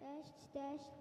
Teste, teste.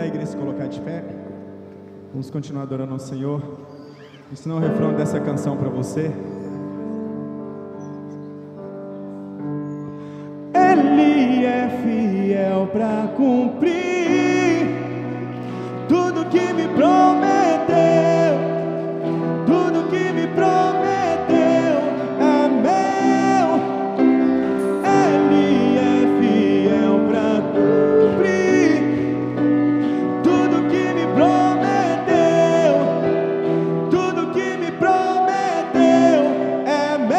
igreja se colocar de pé. Vamos continuar adorando ao Senhor. Ensinar o refrão dessa canção para você. Ele é fiel para cumprir tudo que me prometeu. Tudo que me prometeu é meu. Ele é fiel para cumprir tudo que me prometeu. Tudo que me prometeu é meu.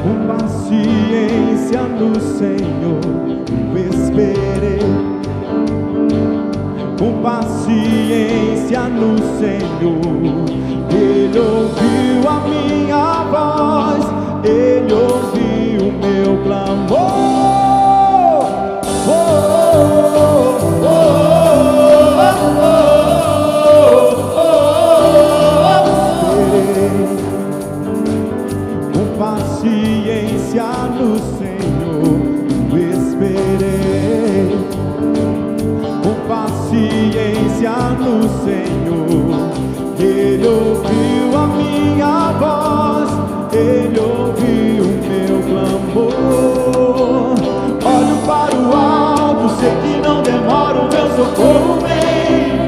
Com paciência no Senhor eu esperei. Com paciência no Senhor, Ele ouviu a minha voz, Ele ouviu o meu clamor. Com paciência no Senhor eu esperei. Com paciência no Senhor, Ele ouviu a minha voz, Ele ouviu o meu clamor. Olho para o alto, sei que não demora, o meu socorro vem.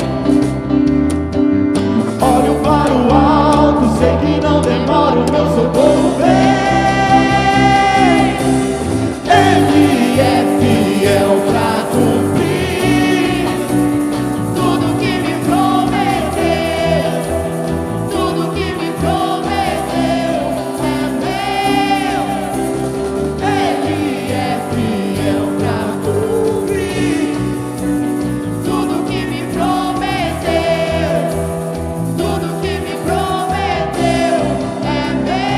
Olho para o alto, sei que não demora, o meu socorro vem. Ele é fiel para cumprir tudo que me prometeu. Tudo que me prometeu é meu. Ele é fiel para cumprir tudo que me prometeu. Tudo que me prometeu é meu.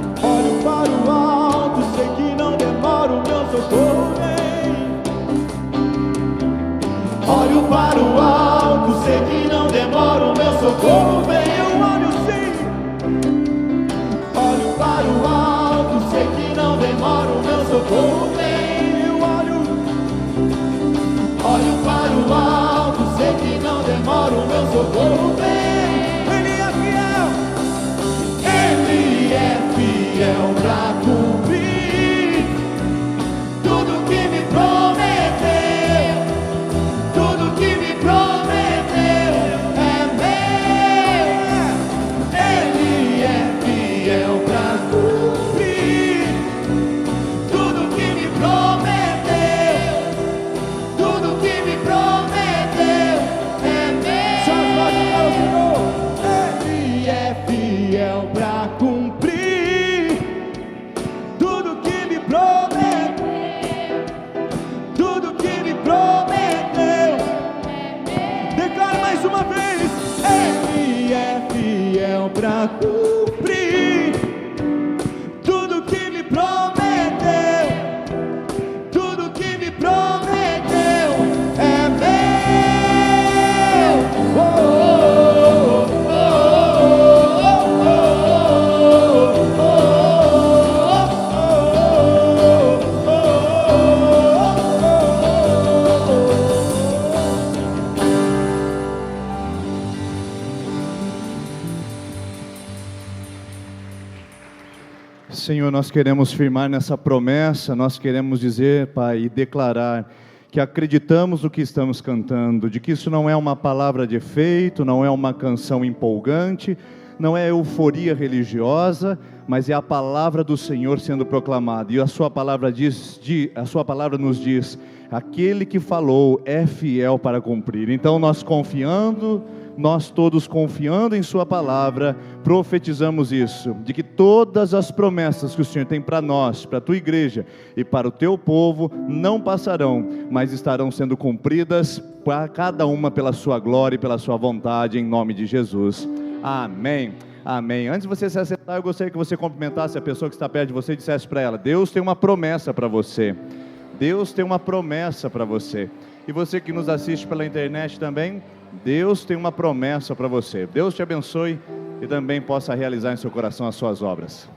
Olho para o alto, sei que não demora, o meu socorro vem. Olho para o alto, sei que não demora, o meu socorro vem. Eu olho sim. Olho para o alto, sei que não demora, o meu socorro vem. Eu olho para o alto, sei que não demora, o meu socorro vem. Ele é fiel. Ele é fiel para cumprir tudo que me prometeu. Tudo que me prometeu é meu. Ele é fiel para cumprir tudo que me prometeu. Tudo que me prometeu é meu. Ele é fiel para cumprir tudo que me prometeu. Tudo que me prometeu. Declare mais uma vez. Ele é fiel para cumprir tudo que me prometeu. Tudo que me prometeu é meu. Senhor, nós queremos firmar nessa promessa, nós queremos dizer, Pai, e declarar que acreditamos no que estamos cantando, de que isso não é uma palavra de efeito, não é uma canção empolgante, não é euforia religiosa, mas é a palavra do Senhor sendo proclamada. E a sua palavra nos diz: aquele que falou é fiel para cumprir. Então nós todos confiando em sua palavra, profetizamos isso, de que todas as promessas que o Senhor tem para nós, para a tua igreja e para o teu povo, não passarão, mas estarão sendo cumpridas, para cada uma pela sua glória e pela sua vontade, em nome de Jesus. Amém. Amém. Antes de você se assentar, eu gostaria que você cumprimentasse a pessoa que está perto de você e dissesse para ela: Deus tem uma promessa para você. Deus tem uma promessa para você. E você que nos assiste pela internet também, Deus tem uma promessa para você. Deus te abençoe e também possa realizar em seu coração as suas obras.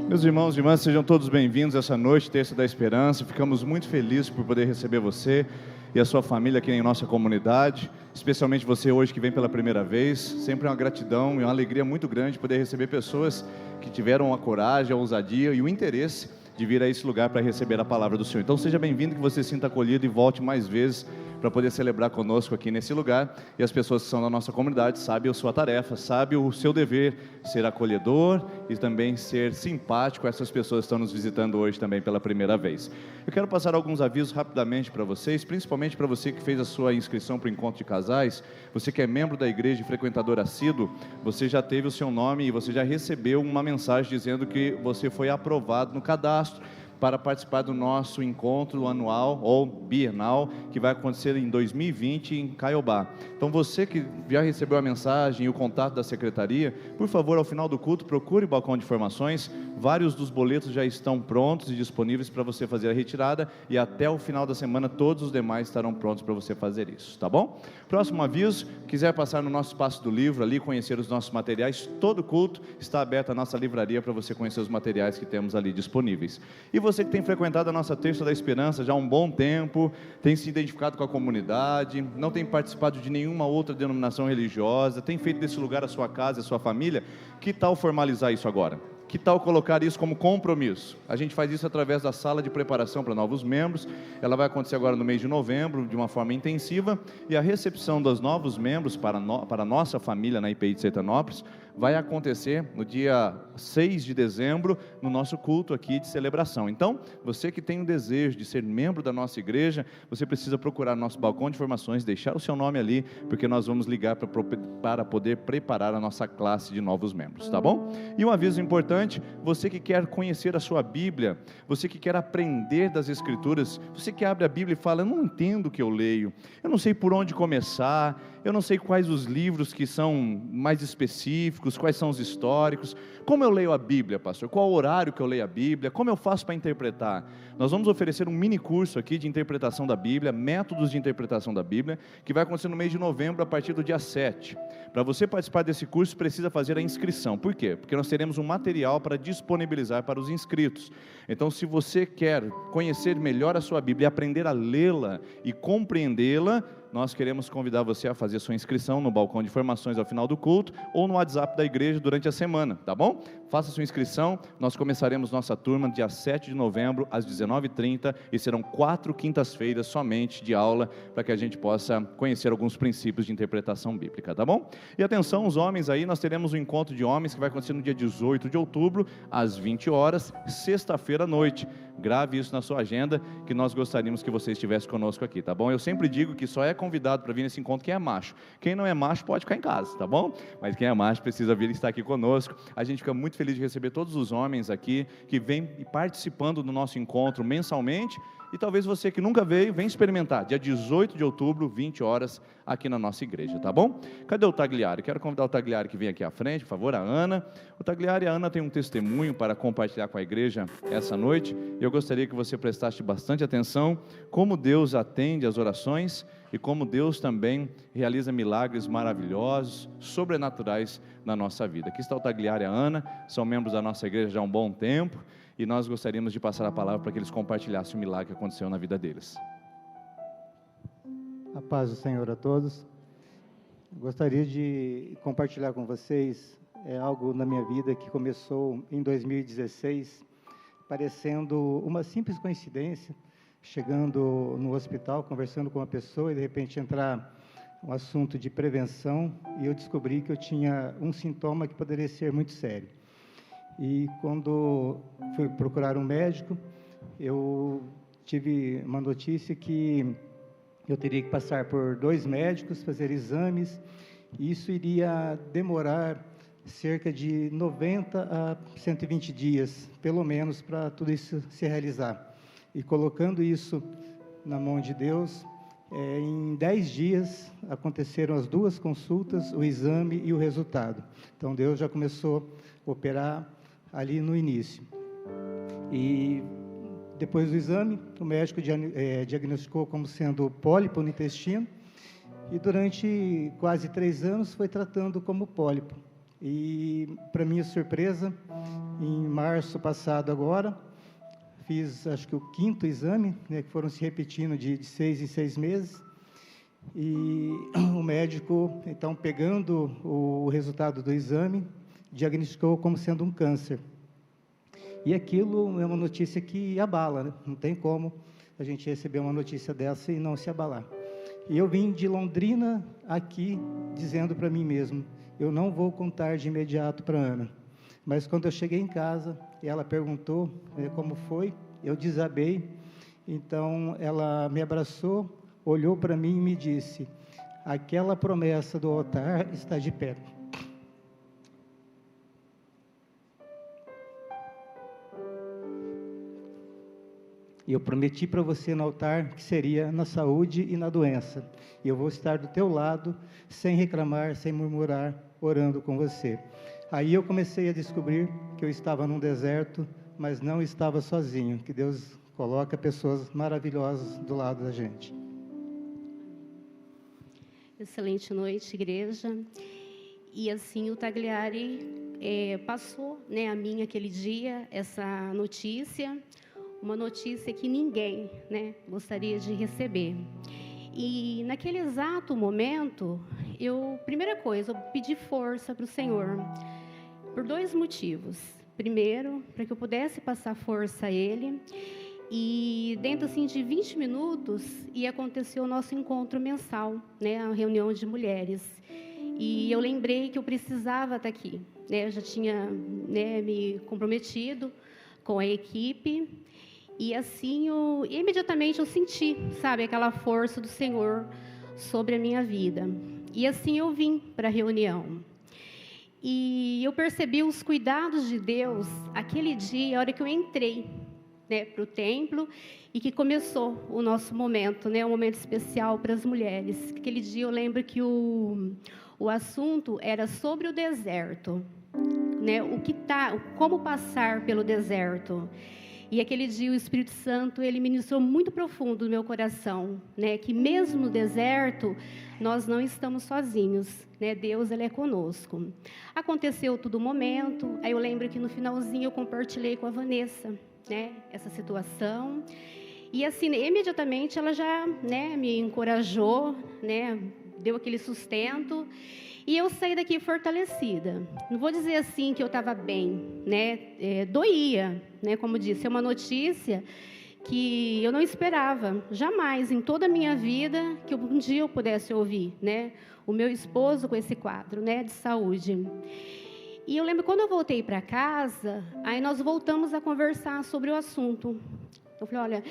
Meus irmãos e irmãs, sejam todos bem-vindos essa noite, Terça da Esperança. Ficamos muito felizes por poder receber você e a sua família aqui em nossa comunidade, especialmente você hoje que vem pela primeira vez. Sempre é uma gratidão e uma alegria muito grande poder receber pessoas que tiveram a coragem, a ousadia e o interesse de vir a esse lugar para receber a palavra do Senhor. Então seja bem-vindo, que você se sinta acolhido e volte mais vezes para poder celebrar conosco aqui nesse lugar. E as pessoas que são da nossa comunidade sabem a sua tarefa, sabem o seu dever, ser acolhedor e também ser simpático a essas pessoas que estão nos visitando hoje também pela primeira vez. Eu quero passar alguns avisos rapidamente para vocês, principalmente para você que fez a sua inscrição para o encontro de casais. Você que é membro da igreja e frequentador assíduo, você já teve o seu nome e você já recebeu uma mensagem dizendo que você foi aprovado no cadastro para participar do nosso encontro anual ou bienal, que vai acontecer em 2020 em Caiobá. Então você que já recebeu a mensagem e o contato da secretaria, por favor, ao final do culto, procure o balcão de informações. Vários dos boletos já estão prontos e disponíveis para você fazer a retirada, e até o final da semana todos os demais estarão prontos para você fazer isso, tá bom? Próximo aviso: quiser passar no nosso espaço do livro ali, conhecer os nossos materiais, todo culto está aberto a nossa livraria para você conhecer os materiais que temos ali disponíveis. E você que tem frequentado a nossa Terça da Esperança já há um bom tempo, tem se identificado com a comunidade, não tem participado de nenhuma outra denominação religiosa, tem feito desse lugar a sua casa e a sua família, que tal formalizar isso agora? Que tal colocar isso como compromisso? A gente faz isso através da sala de preparação para novos membros. Ela vai acontecer agora no mês de novembro, de uma forma intensiva, e a recepção dos novos membros para a nossa família na IPI de Sertanópolis vai acontecer no dia 6 de dezembro, no nosso culto aqui de celebração. Então, você que tem o desejo de ser membro da nossa igreja, você precisa procurar nosso balcão de informações, deixar o seu nome ali, porque nós vamos ligar para poder preparar a nossa classe de novos membros, tá bom? E um aviso importante: você que quer conhecer a sua Bíblia, você que quer aprender das Escrituras, você que abre a Bíblia e fala: eu não entendo o que eu leio, eu não sei por onde começar, eu não sei quais os livros que são mais específicos, quais são os históricos, como eu leio a Bíblia, pastor? Qual o horário que eu leio a Bíblia? Como eu faço para interpretar? Nós vamos oferecer um mini curso aqui de interpretação da Bíblia, métodos de interpretação da Bíblia, que vai acontecer no mês de novembro, a partir do dia 7. Para você participar desse curso, precisa fazer a inscrição. Por quê? Porque nós teremos um material para disponibilizar para os inscritos. Então, se você quer conhecer melhor a sua Bíblia e aprender a lê-la e compreendê-la, nós queremos convidar você a fazer sua inscrição no balcão de informações ao final do culto ou no WhatsApp da igreja durante a semana, tá bom? Faça sua inscrição. Nós começaremos nossa turma dia 7 de novembro às 19h30 e serão 4 quintas-feiras somente de aula para que a gente possa conhecer alguns princípios de interpretação bíblica, tá bom? E atenção, os homens aí, nós teremos um encontro de homens que vai acontecer no dia 18 de outubro às 20 horas, sexta-feira à noite. Grave isso na sua agenda, que nós gostaríamos que você estivesse conosco aqui, tá bom? Eu sempre digo que só é convidado para vir nesse encontro quem é macho. Quem não é macho pode ficar em casa, tá bom? Mas quem é macho precisa vir e estar aqui conosco. A gente fica muito feliz de receber todos os homens aqui que vêm participando do nosso encontro mensalmente. E talvez você que nunca veio, vem experimentar, dia 18 de outubro, 20 horas, aqui na nossa igreja, tá bom? Cadê o Tagliari? Quero convidar o Tagliari que vem aqui à frente, por favor, a Ana. O Tagliari e a Ana têm um testemunho para compartilhar com a igreja essa noite. Eu gostaria que você prestasse bastante atenção como Deus atende às orações e como Deus também realiza milagres maravilhosos, sobrenaturais na nossa vida. Aqui está o Tagliari e a Ana, são membros da nossa igreja já há um bom tempo, e nós gostaríamos de passar a palavra para que eles compartilhassem o milagre que aconteceu na vida deles. A paz do Senhor a todos. Gostaria de compartilhar com vocês algo na minha vida que começou em 2016, parecendo uma simples coincidência, chegando no hospital, conversando com uma pessoa e de repente entrar um assunto de prevenção e eu descobri que eu tinha um sintoma que poderia ser muito sério. E quando fui procurar um médico, eu tive uma notícia que eu teria que passar por 2 médicos, fazer exames, e isso iria demorar cerca de 90 a 120 dias, pelo menos, para tudo isso se realizar. E colocando isso na mão de Deus, em 10 dias aconteceram as 2 consultas, o exame e o resultado. Então, Deus já começou a operar ali no início. E depois do exame, o médico diagnosticou como sendo pólipo no intestino e durante quase 3 anos foi tratando como pólipo. E, para minha surpresa, em março passado agora, fiz acho que o 5º exame, que foram se repetindo de 6 em 6 meses, e o médico, então, pegando o resultado do exame, diagnosticou como sendo um câncer. E aquilo é uma notícia que abala, né? Não tem como a gente receber uma notícia dessa e não se abalar. E eu vim de Londrina aqui dizendo para mim mesmo, eu não vou contar de imediato para a Ana. Mas quando eu cheguei em casa, ela perguntou como foi, eu desabei. Então ela me abraçou, olhou para mim e me disse, aquela promessa do altar está de pé. E eu prometi para você no altar que seria na saúde e na doença. E eu vou estar do teu lado, sem reclamar, sem murmurar, orando com você. Aí eu comecei a descobrir que eu estava num deserto, mas não estava sozinho. Que Deus coloca pessoas maravilhosas do lado da gente. Excelente noite, igreja. E assim, o Tagliari passou, a mim aquele dia, essa notícia, uma notícia que ninguém, gostaria de receber. E naquele exato momento, primeira coisa, eu pedi força para o Senhor, por 2 motivos. Primeiro, para que eu pudesse passar força a Ele, e dentro assim, de 20 minutos ia acontecer o nosso encontro mensal, a reunião de mulheres. E eu lembrei que eu precisava estar aqui, eu já tinha me comprometido com a equipe, e assim, imediatamente eu senti, aquela força do Senhor sobre a minha vida. E assim eu vim para a reunião. E eu percebi os cuidados de Deus aquele dia, a hora que eu entrei para o templo e que começou o nosso momento, um momento especial para as mulheres. Aquele dia eu lembro que o assunto era sobre o deserto, como passar pelo deserto. E aquele dia o Espírito Santo, ele ministrou muito profundo no meu coração, que mesmo no deserto, nós não estamos sozinhos, Deus, ele é conosco. Aconteceu todo momento, aí eu lembro que no finalzinho eu compartilhei com a Vanessa, essa situação, e assim, imediatamente ela já, me encorajou, deu aquele sustento, e eu saí daqui fortalecida. Não vou dizer assim que eu estava bem, doía, como disse, é uma notícia que eu não esperava, jamais, em toda a minha vida, que um dia eu pudesse ouvir, o meu esposo com esse quadro, de saúde. E eu lembro, quando eu voltei para casa, aí nós voltamos a conversar sobre o assunto. Eu falei, olha,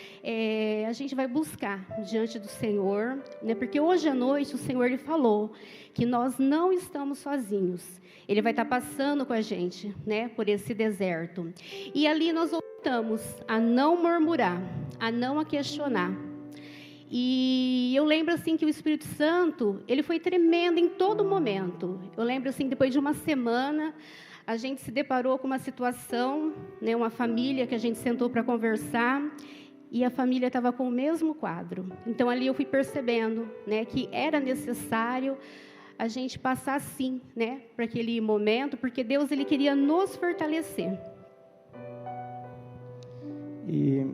a gente vai buscar diante do Senhor, porque hoje à noite o Senhor ele falou que nós não estamos sozinhos. Ele vai estar passando com a gente, por esse deserto. E ali nós voltamos a não murmurar, a não questionar. E eu lembro assim que o Espírito Santo, ele foi tremendo em todo momento. Eu lembro assim, depois de uma semana, a gente se deparou com uma situação, uma família que a gente sentou para conversar, e a família estava com o mesmo quadro. Então, ali eu fui percebendo, que era necessário a gente passar, sim, para aquele momento, porque Deus, ele queria nos fortalecer. E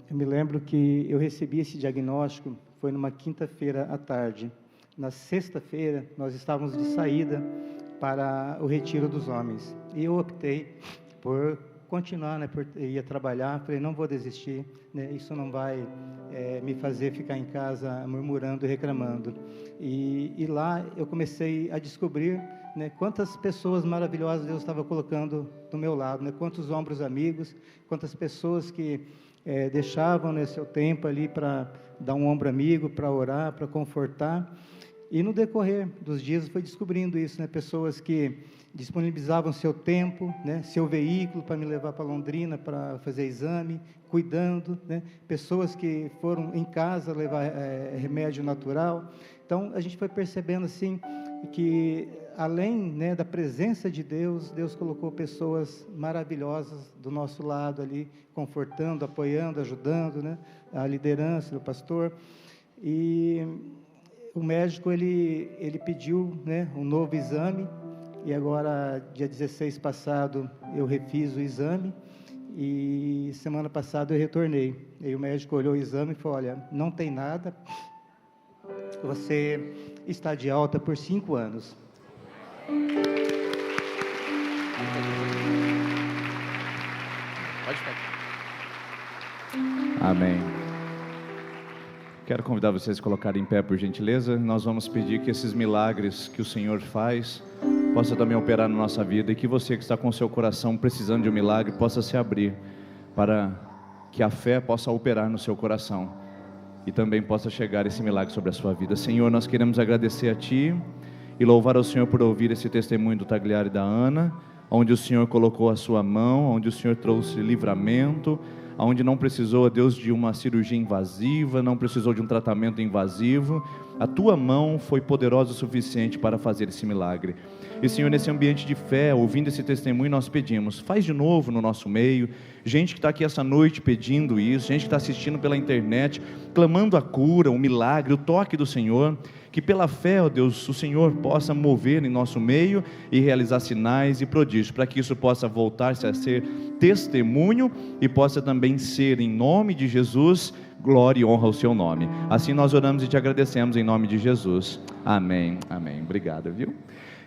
eu me lembro que eu recebi esse diagnóstico, foi numa quinta-feira à tarde, na sexta-feira, nós estávamos de saída para o retiro dos homens. E eu optei por continuar, né, por ir trabalhar. Falei, não vou desistir, né, isso não vai me fazer ficar em casa murmurando e reclamando. E lá eu comecei a descobrir, né, quantas pessoas maravilhosas Deus estava colocando do meu lado, né, quantos ombros amigos, quantas pessoas que deixavam, né, seu tempo ali para dar um ombro amigo, para orar, para confortar. E no decorrer dos dias eu fui descobrindo isso, né, pessoas que disponibilizavam seu tempo, né, seu veículo para me levar para Londrina para fazer exame, cuidando, né, pessoas que foram em casa levar remédio natural. Então a gente foi percebendo assim que além, né, da presença de Deus, Deus colocou pessoas maravilhosas do nosso lado ali, confortando, apoiando, ajudando, né, a liderança do pastor. E o médico ele pediu, né, um novo exame. E agora, dia 16 passado, eu refiz o exame e semana passada eu retornei. E o médico olhou o exame e falou, olha, não tem nada, você está de alta por 5 anos. Pode ficar. Amém. Quero convidar vocês a colocarem em pé, por gentileza. Nós vamos pedir que esses milagres que o Senhor faz possa também operar na nossa vida, e que você que está com o seu coração precisando de um milagre possa se abrir para que a fé possa operar no seu coração e também possa chegar esse milagre sobre a sua vida. Senhor, nós queremos agradecer a Ti e louvar ao Senhor por ouvir esse testemunho do Tagliari e da Ana, onde o Senhor colocou a sua mão, onde o Senhor trouxe livramento, onde não precisou, a Deus, de uma cirurgia invasiva, não precisou de um tratamento invasivo. A Tua mão foi poderosa o suficiente para fazer esse milagre. E Senhor, nesse ambiente de fé, ouvindo esse testemunho, nós pedimos, faz de novo no nosso meio, gente que está aqui essa noite pedindo isso, gente que está assistindo pela internet, clamando a cura, o milagre, o toque do Senhor, que pela fé, ó Deus, o Senhor possa mover em nosso meio e realizar sinais e prodígios, para que isso possa voltar-se a ser testemunho e possa também ser, em nome de Jesus, glória e honra ao Seu nome. Assim nós oramos e Te agradecemos em nome de Jesus. Amém, amém. Obrigado, viu?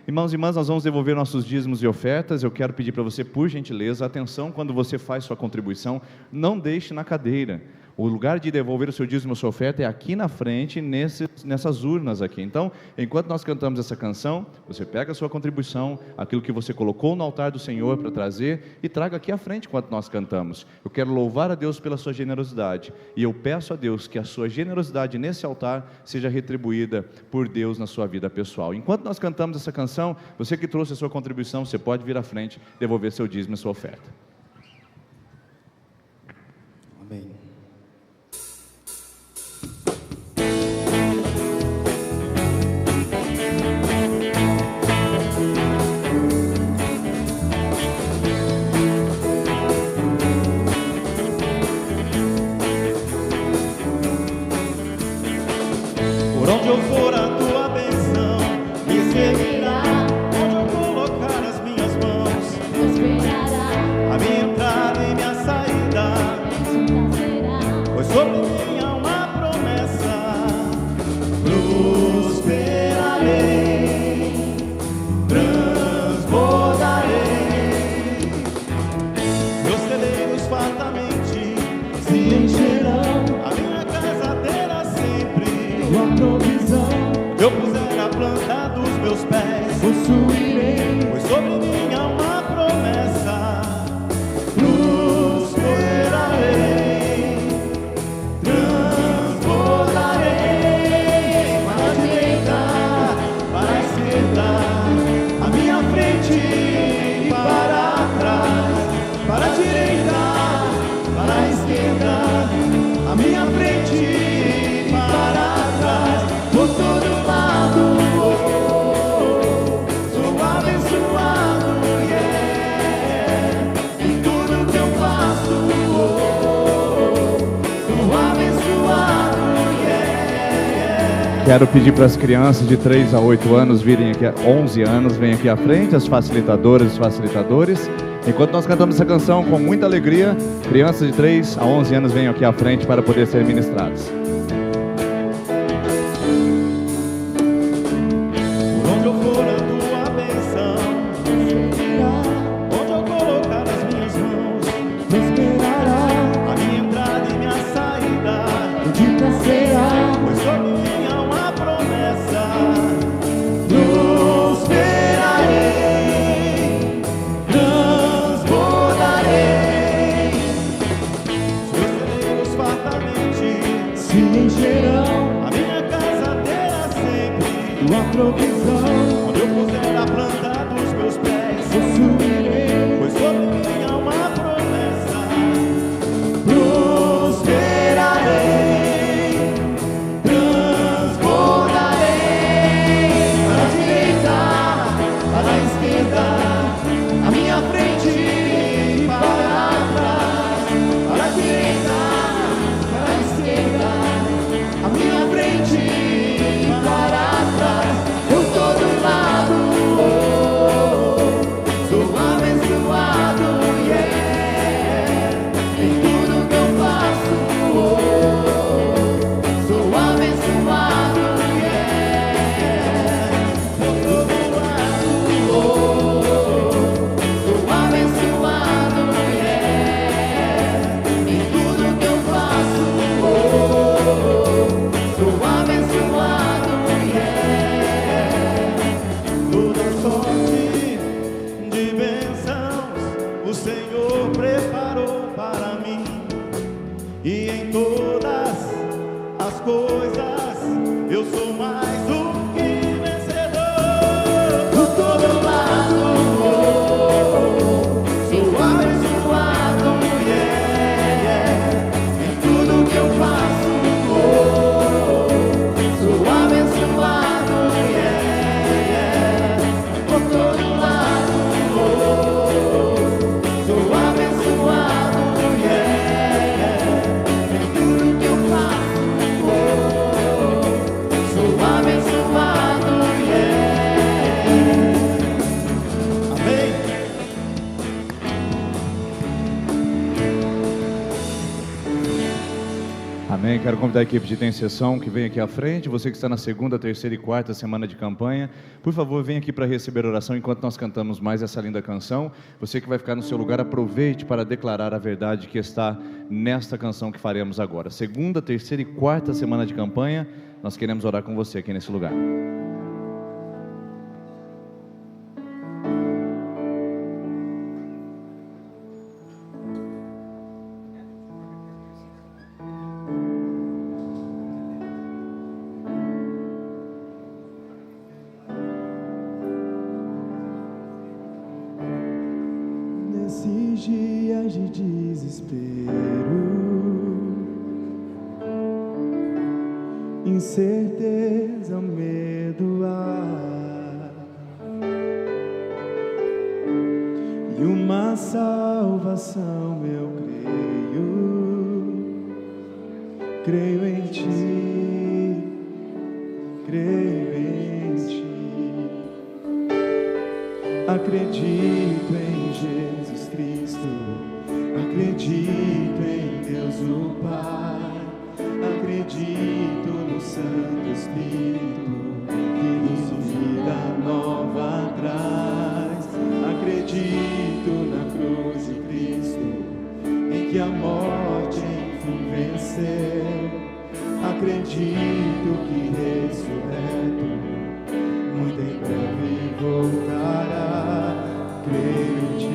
Irmãos e irmãs, nós vamos devolver nossos dízimos e ofertas. Eu quero pedir para você, por gentileza, atenção quando você faz sua contribuição, não deixe na cadeira. O lugar de devolver o seu dízimo e sua oferta é aqui na frente, nessas urnas aqui. Então, enquanto nós cantamos essa canção, você pega a sua contribuição, aquilo que você colocou no altar do Senhor para trazer, e traga aqui à frente enquanto nós cantamos. Eu quero louvar a Deus pela sua generosidade, e eu peço a Deus que a sua generosidade nesse altar seja retribuída por Deus na sua vida pessoal. Enquanto nós cantamos essa canção, você que trouxe a sua contribuição, você pode vir à frente, devolver seu dízimo e sua oferta. Amém. Por onde eu for, a Tua bênção me seguirá. Onde eu colocar as minhas mãos, a minha entrada e minha saída, pois sobre mim há uma promessa: prosperarei, transbordarei, meus celeiros fartamente se encherão, a minha casa terá sempre uma provisão. Eu puser a planta dos meus pés, possuirei, pois sobre mim há uma promessa: prosperarei, transbordarei, para a direita, para a esquerda, à minha frente e para trás, para a direita, para a esquerda, à minha frente e para trás, por todo lado, sou abençoado, yeah. Em tudo que eu faço, sou abençoado, yeah. Quero pedir para as crianças de 3 a 8 anos virem aqui, 11 anos, venham aqui à frente, as facilitadoras e os facilitadores. Enquanto nós cantamos essa canção com muita alegria, crianças de 3 a 11 anos venham aqui à frente para poder ser ministradas. possuirei, pois sobre mim há uma promessa. Prosperarei, transbordarei, para a direita, para a esquerda, à minha frente e para trás, para a direita, para a esquerda, à minha frente e para trás. Eu estou do lado, sou abençoado, yeah. Em tudo que eu faço, sou abençoado, yeah. Eu estou do lado, sou abençoado, yeah. Em tudo que eu faço, sou abençoado, yeah. Toda sorte de bênçãos o Senhor preparou para mim, e em todas as coisas eu sou mais do que vencedor. Por todo lado, sou abençoado, yeah, yeah. Em tudo que eu faço, sou abençoado, yeah, yeah. Por todo lado, sou abençoado, yeah, yeah. Em tudo que eu faço, sou abençoado, yeah. Amém? Amém. Quero convidar a equipe de intercessão que vem aqui à frente. Você que está na segunda, terceira e quarta semana de campanha, por favor, venha aqui para receber oração enquanto nós cantamos mais essa linda canção. Você que vai ficar no seu lugar, aproveite para declarar a verdade que está nesta canção que faremos agora. Segunda, terceira e quarta semana de campanha, nós queremos orar com você aqui nesse lugar. Nesses dias de desespero, incerteza, medo há, e uma salvação eu creio em ti, creio em ti. Acredito em Jesus Cristo, acredito em Deus o Pai, acredito no Santo Espírito que nos vida nova traz. Acredito na cruz de Cristo, em que a morte enfim venceu. Acredito que ressurreto muito em breve voltará. Creio em ti.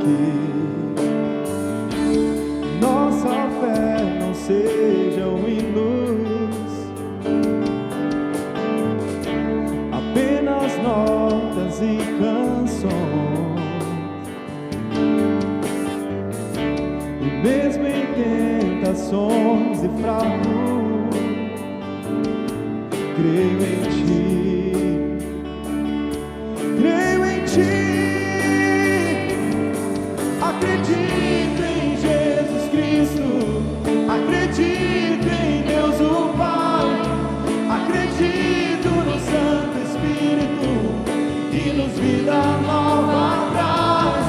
Que nossa fé não seja em luz, apenas notas e canções, e mesmo em tentações e fraudes, creio em ti, creio em ti. Acredito em Jesus Cristo, acredito em Deus o Pai, acredito no Santo Espírito que nos vida nova traz.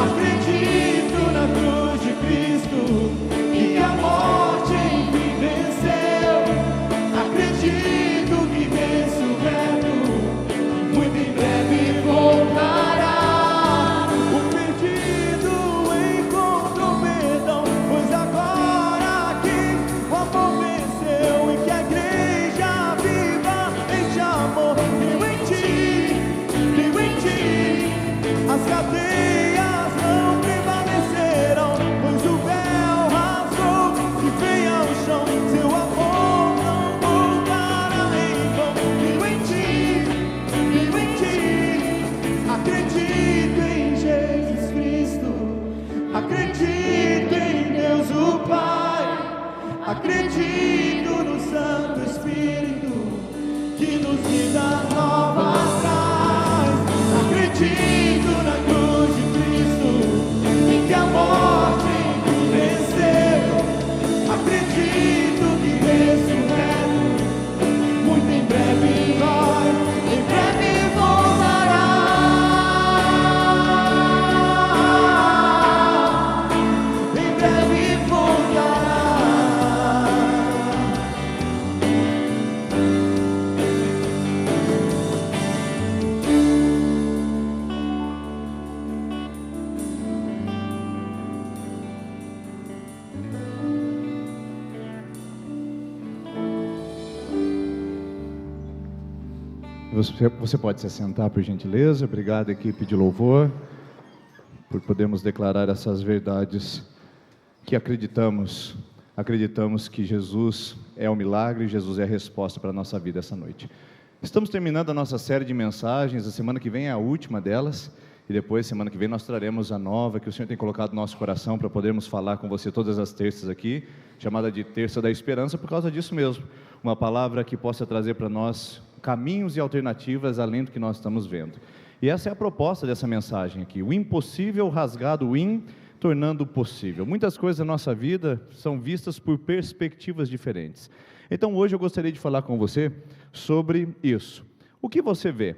Acredito na cruz de Cristo e que a morte enfim venceu. Acredito que ressurreto Você pode se assentar, por gentileza. Obrigado, equipe de louvor, por podermos declarar essas verdades que acreditamos que Jesus é o milagre, Jesus é a resposta para a nossa vida essa noite. Estamos terminando a nossa série de mensagens, a semana que vem é a última delas, e depois, semana que vem, nós traremos a nova, que o Senhor tem colocado no nosso coração, para podermos falar com você todas as terças aqui, chamada de Terça da Esperança, por causa disso mesmo, uma palavra que possa trazer para nós caminhos e alternativas além do que nós estamos vendo. E essa é a proposta dessa mensagem aqui, o impossível rasgado tornando possível. Muitas coisas da nossa vida são vistas por perspectivas diferentes. Então hoje eu gostaria de falar com você sobre isso. O que você vê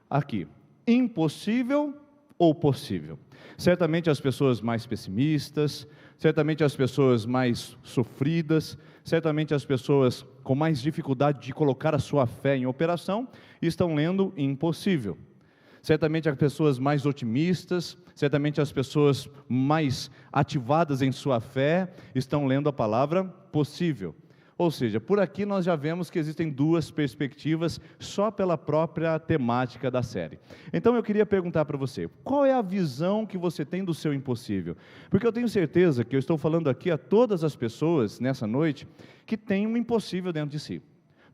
aqui? Impossível ou possível? Certamente as pessoas mais pessimistas, certamente as pessoas mais sofridas, certamente as pessoas com mais dificuldade de colocar a sua fé em operação estão lendo impossível. Certamente as pessoas mais otimistas, certamente as pessoas mais ativadas em sua fé estão lendo a palavra possível. Ou seja, por aqui nós já vemos que existem duas perspectivas só pela própria temática da série. Então eu queria perguntar para você, qual é a visão que você tem do seu impossível? Porque eu tenho certeza que eu estou falando aqui a todas as pessoas nessa noite que têm um impossível dentro de si.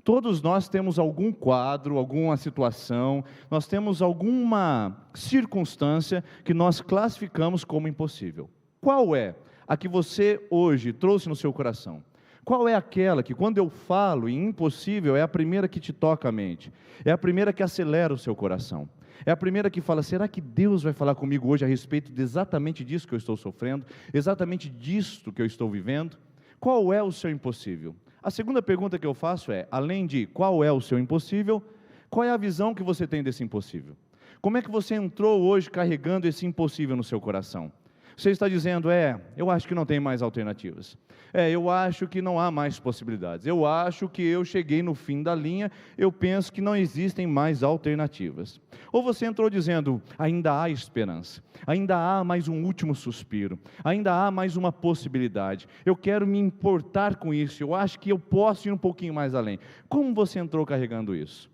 Todos nós temos algum quadro, alguma situação, nós temos alguma circunstância que nós classificamos como impossível. Qual é a que você hoje trouxe no seu coração? Qual é aquela que, quando eu falo em impossível, é a primeira que te toca a mente? É a primeira que acelera o seu coração? É a primeira que fala, será que Deus vai falar comigo hoje a respeito de exatamente disso que eu estou sofrendo? Exatamente disto que eu estou vivendo? Qual é o seu impossível? A segunda pergunta que eu faço é, além de qual é o seu impossível, qual é a visão que você tem desse impossível? Como é que você entrou hoje carregando esse impossível no seu coração? Você está dizendo, eu acho que não tem mais alternativas. Eu acho que não há mais possibilidades. Eu acho que eu cheguei no fim da linha, eu penso que não existem mais alternativas. Ou você entrou dizendo, ainda há esperança, ainda há mais um último suspiro, ainda há mais uma possibilidade. Eu quero me importar com isso, eu acho que eu posso ir um pouquinho mais além. Como você entrou carregando isso?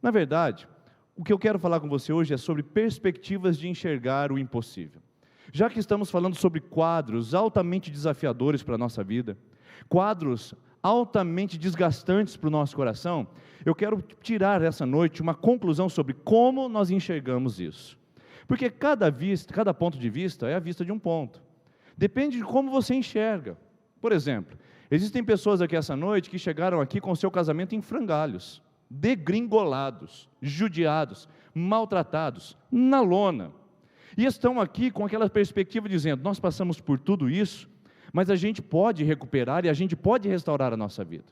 Na verdade, o que eu quero falar com você hoje é sobre perspectivas de enxergar o impossível. Já que estamos falando sobre quadros altamente desafiadores para a nossa vida, quadros altamente desgastantes para o nosso coração, eu quero tirar essa noite uma conclusão sobre como nós enxergamos isso. Porque cada ponto de vista é a vista de um ponto. Depende de como você enxerga. Por exemplo, existem pessoas aqui essa noite que chegaram aqui com seu casamento em frangalhos, degringolados, judiados, maltratados, na lona. E estão aqui com aquela perspectiva dizendo, nós passamos por tudo isso, mas a gente pode recuperar e a gente pode restaurar a nossa vida.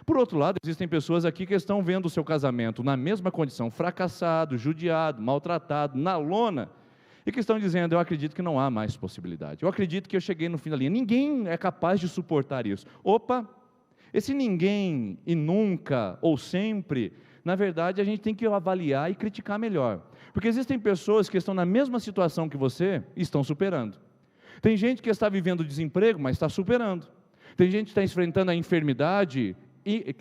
Por outro lado, existem pessoas aqui que estão vendo o seu casamento na mesma condição, fracassado, judiado, maltratado, na lona, e que estão dizendo, eu acredito que não há mais possibilidade, eu acredito que eu cheguei no fim da linha, ninguém é capaz de suportar isso. Opa, esse ninguém e nunca ou sempre, na verdade a gente tem que avaliar e criticar melhor. Porque existem pessoas que estão na mesma situação que você e estão superando. Tem gente que está vivendo desemprego, mas está superando. Tem gente que está enfrentando a enfermidade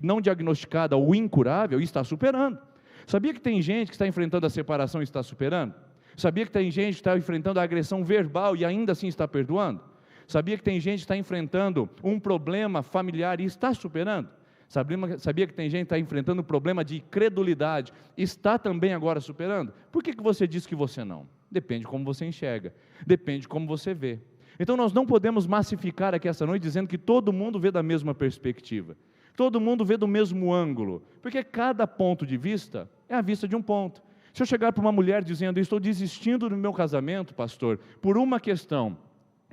não diagnosticada ou incurável e está superando. Sabia que tem gente que está enfrentando a separação e está superando? Sabia que tem gente que está enfrentando a agressão verbal e ainda assim está perdoando? Sabia que tem gente que está enfrentando um problema familiar e está superando? Sabia que tem gente que está enfrentando um problema de incredulidade, está também agora superando? Por que você diz que você não? Depende de como você enxerga, depende de como você vê. Então nós não podemos massificar aqui essa noite dizendo que todo mundo vê da mesma perspectiva, todo mundo vê do mesmo ângulo, porque cada ponto de vista é a vista de um ponto. Se eu chegar para uma mulher dizendo, eu estou desistindo do meu casamento, pastor, por uma questão,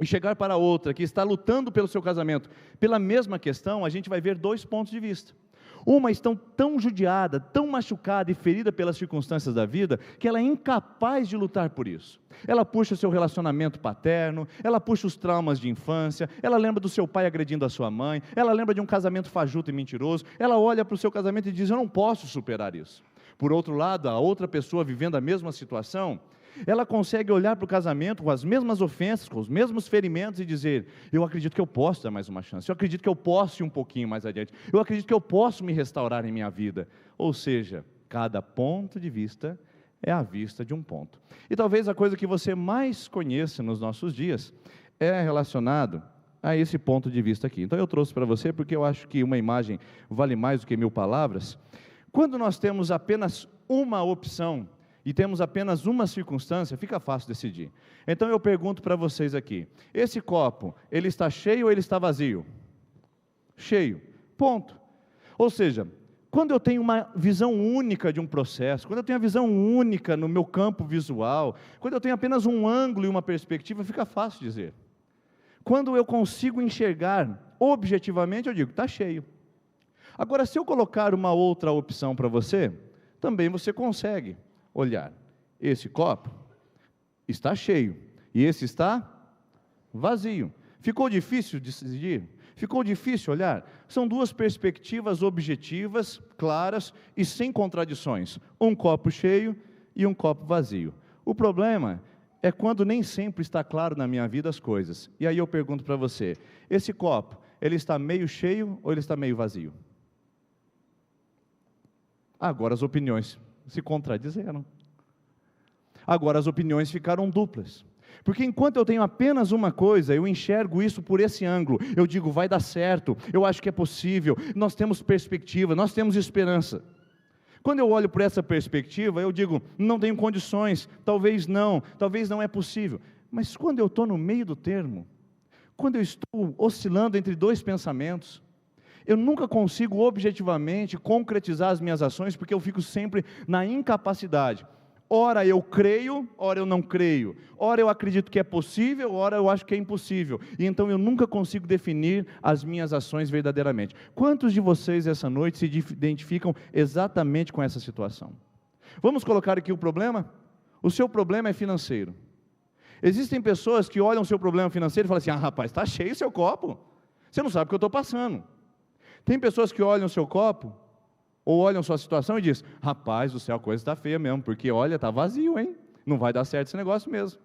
e chegar para outra que está lutando pelo seu casamento, pela mesma questão, a gente vai ver dois pontos de vista. Uma está tão judiada, tão machucada e ferida pelas circunstâncias da vida, que ela é incapaz de lutar por isso. Ela puxa o seu relacionamento paterno, ela puxa os traumas de infância, ela lembra do seu pai agredindo a sua mãe, ela lembra de um casamento fajuto e mentiroso, ela olha para o seu casamento e diz, eu não posso superar isso. Por outro lado, a outra pessoa vivendo a mesma situação, ela consegue olhar para o casamento com as mesmas ofensas, com os mesmos ferimentos e dizer, eu acredito que eu posso dar mais uma chance, eu acredito que eu posso ir um pouquinho mais adiante, eu acredito que eu posso me restaurar em minha vida. Ou seja, Cada ponto de vista é a vista de um ponto. E talvez a coisa que você mais conheça nos nossos dias é relacionado a esse ponto de vista aqui. Então eu trouxe para você porque eu acho que uma imagem vale mais do que 1000 palavras. Quando nós temos apenas uma opção e temos apenas uma circunstância, fica fácil decidir. Então eu pergunto para vocês aqui, esse copo, ele está cheio ou ele está vazio? Cheio, ponto. Ou seja, quando eu tenho uma visão única de um processo, quando eu tenho a visão única no meu campo visual, quando eu tenho apenas um ângulo e uma perspectiva, fica fácil dizer. Quando eu consigo enxergar objetivamente, eu digo, está cheio. Agora, se eu colocar uma outra opção para você, também você consegue olhar. Esse copo está cheio e esse está vazio. Ficou difícil decidir? Ficou difícil olhar? São duas perspectivas objetivas, claras e sem contradições. Um copo cheio e um copo vazio. O problema é quando nem sempre está claro na minha vida as coisas. E aí eu pergunto para você, esse copo, ele está meio cheio ou ele está meio vazio? Agora as opiniões se contradizeram. Agora as opiniões ficaram duplas. Porque enquanto eu tenho apenas uma coisa, eu enxergo isso por esse ângulo. Eu digo, vai dar certo, eu acho que é possível, nós temos perspectiva, nós temos esperança. Quando eu olho por essa perspectiva, eu digo, não tenho condições, talvez não é possível. Mas quando eu estou no meio do termo, quando eu estou oscilando entre dois pensamentos, eu nunca consigo objetivamente concretizar as minhas ações, porque eu fico sempre na incapacidade. Ora eu creio, ora eu não creio. Ora eu acredito que é possível, ora eu acho que é impossível. E então eu nunca consigo definir as minhas ações verdadeiramente. Quantos de vocês essa noite se identificam exatamente com essa situação? Vamos colocar aqui o problema? O seu problema é financeiro. Existem pessoas que olham o seu problema financeiro e falam assim, rapaz, está cheio o seu copo. Você não sabe o que eu estou passando. Tem pessoas que olham o seu copo, ou olham sua situação e dizem, rapaz do céu, a coisa está feia mesmo, porque olha, está vazio, hein? Não vai dar certo esse negócio mesmo.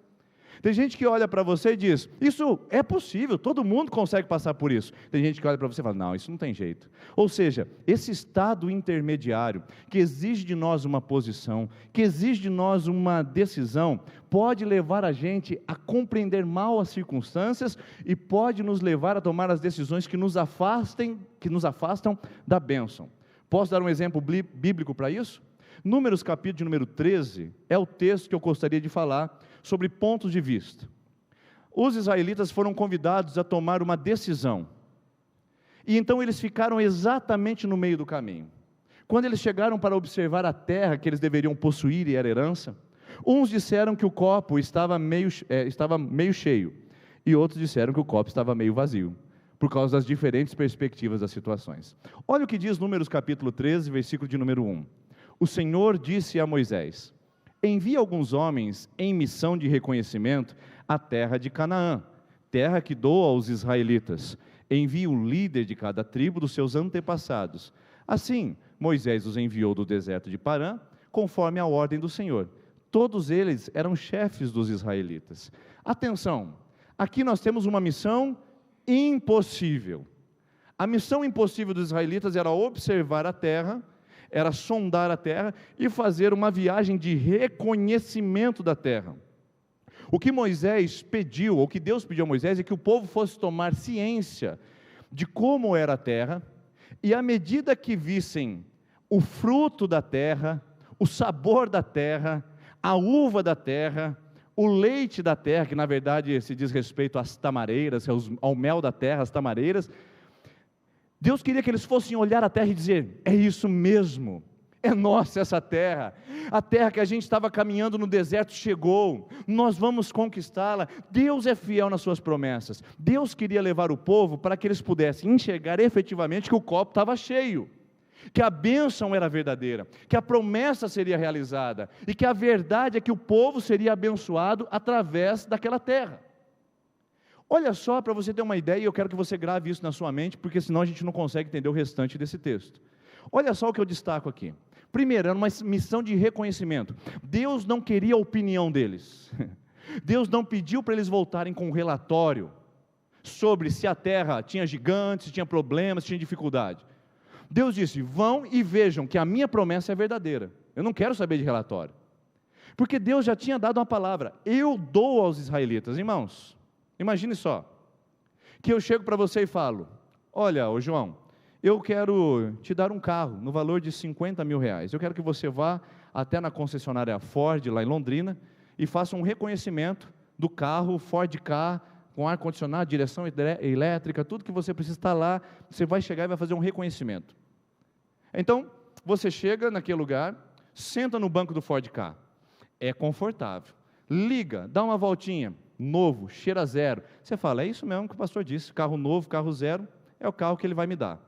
Tem gente que olha para você e diz, isso é possível, todo mundo consegue passar por isso. Tem gente que olha para você e fala, não, isso não tem jeito. Ou seja, esse estado intermediário, que exige de nós uma posição, que exige de nós uma decisão, pode levar a gente a compreender mal as circunstâncias e pode nos levar a tomar as decisões que nos afastam da bênção. Posso dar um exemplo bíblico para isso? Números capítulo de número 13, é o texto que eu gostaria de falar sobre pontos de vista. Os israelitas foram convidados a tomar uma decisão, e então eles ficaram exatamente no meio do caminho. Quando eles chegaram para observar a terra que eles deveriam possuir e era herança, uns disseram que o copo estava meio cheio, e outros disseram que o copo estava meio vazio, por causa das diferentes perspectivas das situações. Olha o que diz Números capítulo 13, versículo de número 1. O Senhor disse a Moisés, envie alguns homens em missão de reconhecimento à terra de Canaã, terra que dou aos israelitas. Envie o líder de cada tribo dos seus antepassados. Assim, Moisés os enviou do deserto de Parã, conforme a ordem do Senhor. Todos eles eram chefes dos israelitas. Atenção, aqui nós temos uma missão impossível. A missão impossível dos israelitas era observar a terra, era sondar a terra e fazer uma viagem de reconhecimento da terra. O que Moisés pediu, ou o que Deus pediu a Moisés, é que o povo fosse tomar ciência de como era a terra, e à medida que vissem o fruto da terra, o sabor da terra, a uva da terra, o leite da terra, que na verdade se diz respeito às tamareiras, ao mel da terra, as tamareiras, Deus queria que eles fossem olhar a terra e dizer, é isso mesmo, é nossa essa terra, a terra que a gente estava caminhando no deserto chegou, nós vamos conquistá-la. Deus é fiel nas suas promessas. Deus queria levar o povo para que eles pudessem enxergar efetivamente que o copo estava cheio, que a bênção era verdadeira, que a promessa seria realizada, e que a verdade é que o povo seria abençoado através daquela terra. Olha só, para você ter uma ideia, e eu quero que você grave isso na sua mente, porque senão a gente não consegue entender o restante desse texto. Olha só o que eu destaco aqui. Primeiro, era uma missão de reconhecimento. Deus não queria a opinião deles. Deus não pediu para eles voltarem com um relatório sobre se a terra tinha gigantes, se tinha problemas, se tinha dificuldade. Deus disse: vão e vejam que a minha promessa é verdadeira. Eu não quero saber de relatório. Porque Deus já tinha dado uma palavra: eu dou aos israelitas. Irmãos, imagine só, que eu chego para você e falo: olha, ô João, eu quero te dar um carro no valor de 50 mil reais. Eu quero que você vá até na concessionária Ford, lá em Londrina, e faça um reconhecimento do carro Ford Ka, com ar-condicionado, direção elétrica, tudo que você precisa estar lá. Você vai chegar e vai fazer um reconhecimento. Então, você chega naquele lugar, senta no banco do Ford Ka. É confortável. Liga, dá uma voltinha, novo, cheira zero. Você fala: é isso mesmo que o pastor disse, carro novo, carro zero, é o carro que ele vai me dar.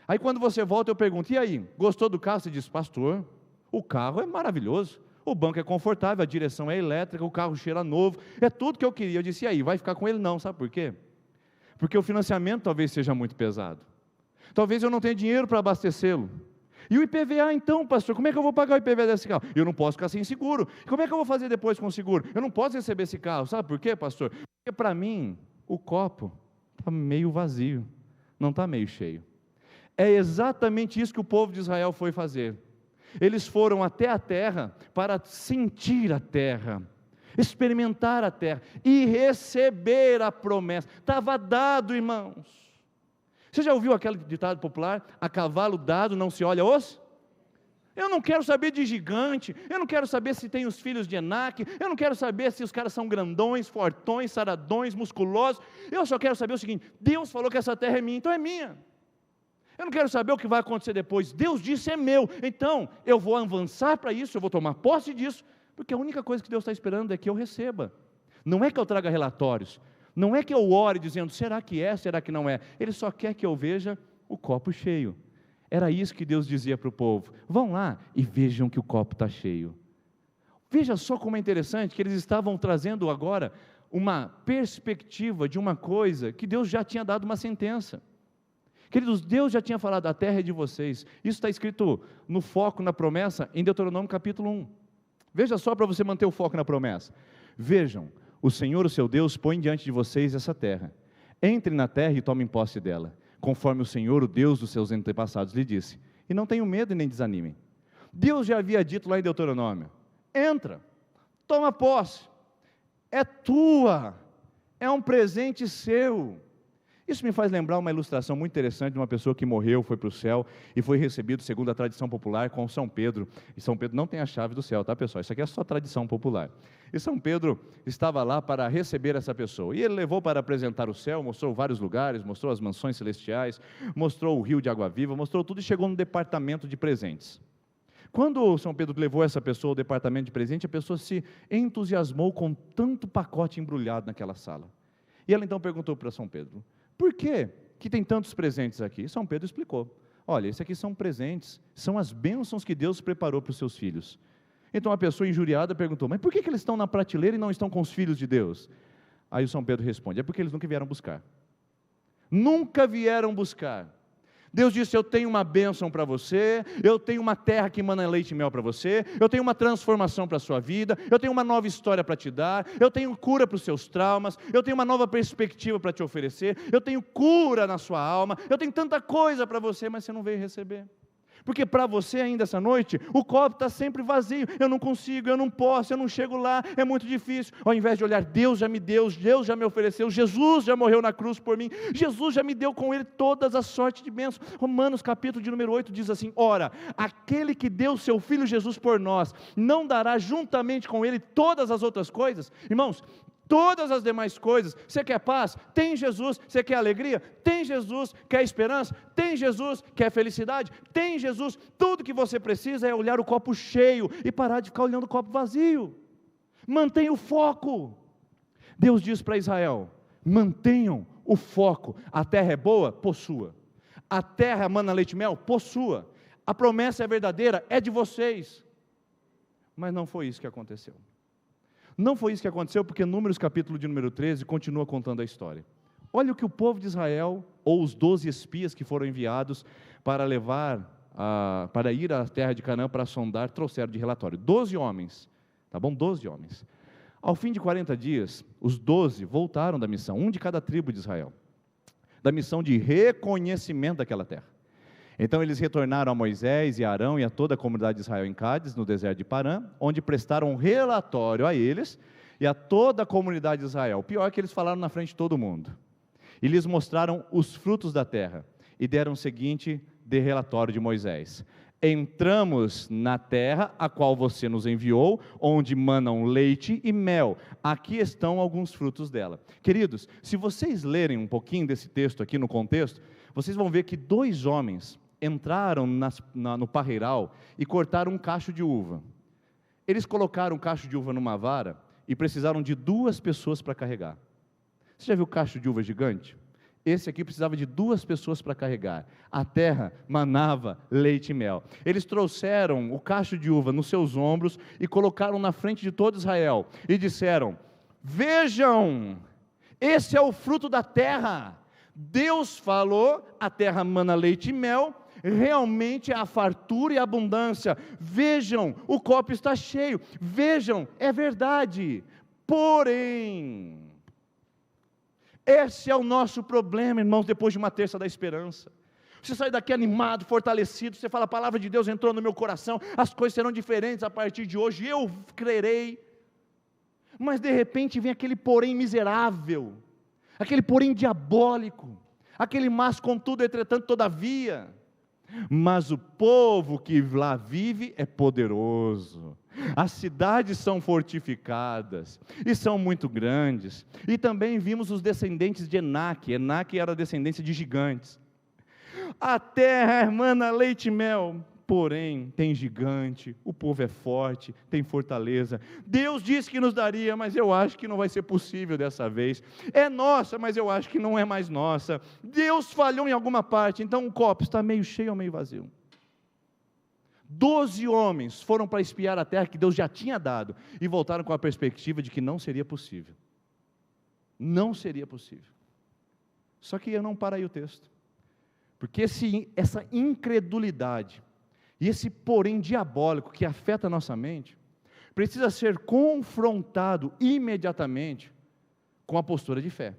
Aí quando você volta, eu pergunto: e aí, gostou do carro? Você diz: pastor, o carro é maravilhoso, o banco é confortável, a direção é elétrica, o carro cheira novo, é tudo que eu queria. Eu disse: e aí, vai ficar com ele? Não, sabe por quê? Porque o financiamento talvez seja muito pesado, talvez eu não tenha dinheiro para abastecê-lo. E o IPVA então, pastor, como é que eu vou pagar o IPVA desse carro? Eu não posso ficar sem seguro. Como é que eu vou fazer depois com o seguro? Eu não posso receber esse carro. Sabe por quê, pastor? Porque para mim, o copo está meio vazio, não está meio cheio. É exatamente isso que o povo de Israel foi fazer. Eles foram até a terra para sentir a terra, experimentar a terra e receber a promessa. Estava dado, irmãos. Você já ouviu aquele ditado popular: a cavalo dado não se olha os? Eu não quero saber de gigante, eu não quero saber se tem os filhos de Enaque, eu não quero saber se os caras são grandões, fortões, saradões, musculosos. Eu só quero saber o seguinte: Deus falou que essa terra é minha, então é minha. Eu não quero saber o que vai acontecer depois. Deus disse: é meu, então eu vou avançar para isso, eu vou tomar posse disso, porque a única coisa que Deus está esperando é que eu receba. Não é que eu traga relatórios, não é que eu ore dizendo: será que é, será que não é? Ele só quer que eu veja o copo cheio. Era isso que Deus dizia para o povo: vão lá e vejam que o copo está cheio. Veja só como é interessante que eles estavam trazendo agora uma perspectiva de uma coisa que Deus já tinha dado uma sentença. Queridos, Deus já tinha falado: a terra é de vocês. Isso está escrito no foco, na promessa, em Deuteronômio capítulo 1. Veja só, para você manter o foco na promessa: vejam, o Senhor, o seu Deus, põe diante de vocês essa terra. Entre na terra e tomem posse dela, conforme o Senhor, o Deus dos seus antepassados, lhe disse. E não tenham medo e nem desanimem. Deus já havia dito lá em Deuteronômio: entra, toma posse, é tua, é um presente seu. Isso me faz lembrar uma ilustração muito interessante de uma pessoa que morreu, foi para o céu e foi recebido, segundo a tradição popular, com São Pedro. E São Pedro não tem a chave do céu, tá, pessoal? Isso aqui é só tradição popular. E São Pedro estava lá para receber essa pessoa. E ele levou para apresentar o céu, mostrou vários lugares, mostrou as mansões celestiais, mostrou o rio de água viva, mostrou tudo e chegou no departamento de presentes. Quando São Pedro levou essa pessoa ao departamento de presente, a pessoa se entusiasmou com tanto pacote embrulhado naquela sala. E ela então perguntou para São Pedro: por que tem tantos presentes aqui? São Pedro explicou: olha, esses aqui são presentes, são as bênçãos que Deus preparou para os seus filhos. Então a pessoa injuriada perguntou: mas por que eles estão na prateleira e não estão com os filhos de Deus? Aí o São Pedro responde: é porque eles nunca vieram buscar. Nunca vieram buscar. Deus disse: eu tenho uma bênção para você, eu tenho uma terra que emana leite e mel para você, eu tenho uma transformação para a sua vida, eu tenho uma nova história para te dar, eu tenho cura para os seus traumas, eu tenho uma nova perspectiva para te oferecer, eu tenho cura na sua alma, eu tenho tanta coisa para você, mas você não veio receber. Porque para você ainda essa noite, o copo está sempre vazio. Eu não consigo, eu não posso, eu não chego lá, é muito difícil. Ao invés de olhar: Deus já me deu, Deus já me ofereceu, Jesus já morreu na cruz por mim, Jesus já me deu com Ele todas as sortes de bênçãos. Romanos capítulo de número 8 diz assim: ora, aquele que deu seu Filho Jesus por nós, não dará juntamente com Ele todas as outras coisas? Irmãos, todas as demais coisas. Você quer paz? Tem Jesus. Você quer alegria? Tem Jesus. Quer esperança? Tem Jesus. Quer felicidade? Tem Jesus. Tudo que você precisa é olhar o copo cheio e parar de ficar olhando o copo vazio. Mantenha o foco. Deus diz para Israel: mantenham o foco. A terra é boa? Possua. A terra emana leite e mel? Possua. A promessa é verdadeira? É de vocês. Mas não foi isso que aconteceu. Não foi isso que aconteceu, porque Números capítulo de número 13 continua contando a história. Olha o que o povo de Israel, ou os 12 espias que foram enviados para para ir à terra de Canaã para sondar, trouxeram de relatório. 12 homens, tá bom? 12 homens. Ao fim de 40 dias, os 12 voltaram da missão, um de cada tribo de Israel, da missão de reconhecimento daquela terra. Então eles retornaram a Moisés e a Arão e a toda a comunidade de Israel em Cádiz, no deserto de Parã, onde prestaram um relatório a eles e a toda a comunidade de Israel. O pior é que eles falaram na frente de todo mundo. E lhes mostraram os frutos da terra e deram o seguinte relatório de Moisés: entramos na terra a qual você nos enviou, onde manam leite e mel. Aqui estão alguns frutos dela. Queridos, se vocês lerem um pouquinho desse texto aqui no contexto, vocês vão ver que 2 homens entraram no parreiral e cortaram um cacho de uva. Eles colocaram um cacho de uva numa vara e precisaram de 2 pessoas para carregar. Você já viu cacho de uva gigante? Esse aqui precisava de 2 pessoas para carregar. A terra manava leite e mel. Eles trouxeram o cacho de uva nos seus ombros e colocaram na frente de todo Israel. E disseram: vejam, esse é o fruto da terra. Deus falou, a terra mana leite e mel, realmente há fartura e abundância. Vejam, o copo está cheio. Vejam, é verdade. Porém, esse é o nosso problema, irmãos, depois de uma terça da esperança. Você sai daqui animado, fortalecido, você fala: a palavra de Deus entrou no meu coração, as coisas serão diferentes a partir de hoje, eu crerei. Mas de repente vem aquele porém miserável, aquele porém diabólico, aquele mas contudo, entretanto, todavia. Mas o povo que lá vive é poderoso, as cidades são fortificadas e são muito grandes. E também vimos os descendentes de Enaque. Enaque era a descendência de gigantes. A terra emana leite e mel, porém tem gigante, o povo é forte, tem fortaleza. Deus disse que nos daria, mas eu acho que não vai ser possível dessa vez. É nossa, mas eu acho que não é mais nossa. Deus falhou em alguma parte, então o copo está meio cheio ou meio vazio. 12 homens foram para espiar a terra que Deus já tinha dado e voltaram com a perspectiva de que não seria possível. Não seria possível. Só que eu não paro aí o texto, porque essa incredulidade e esse porém diabólico que afeta a nossa mente, precisa ser confrontado imediatamente com a postura de fé.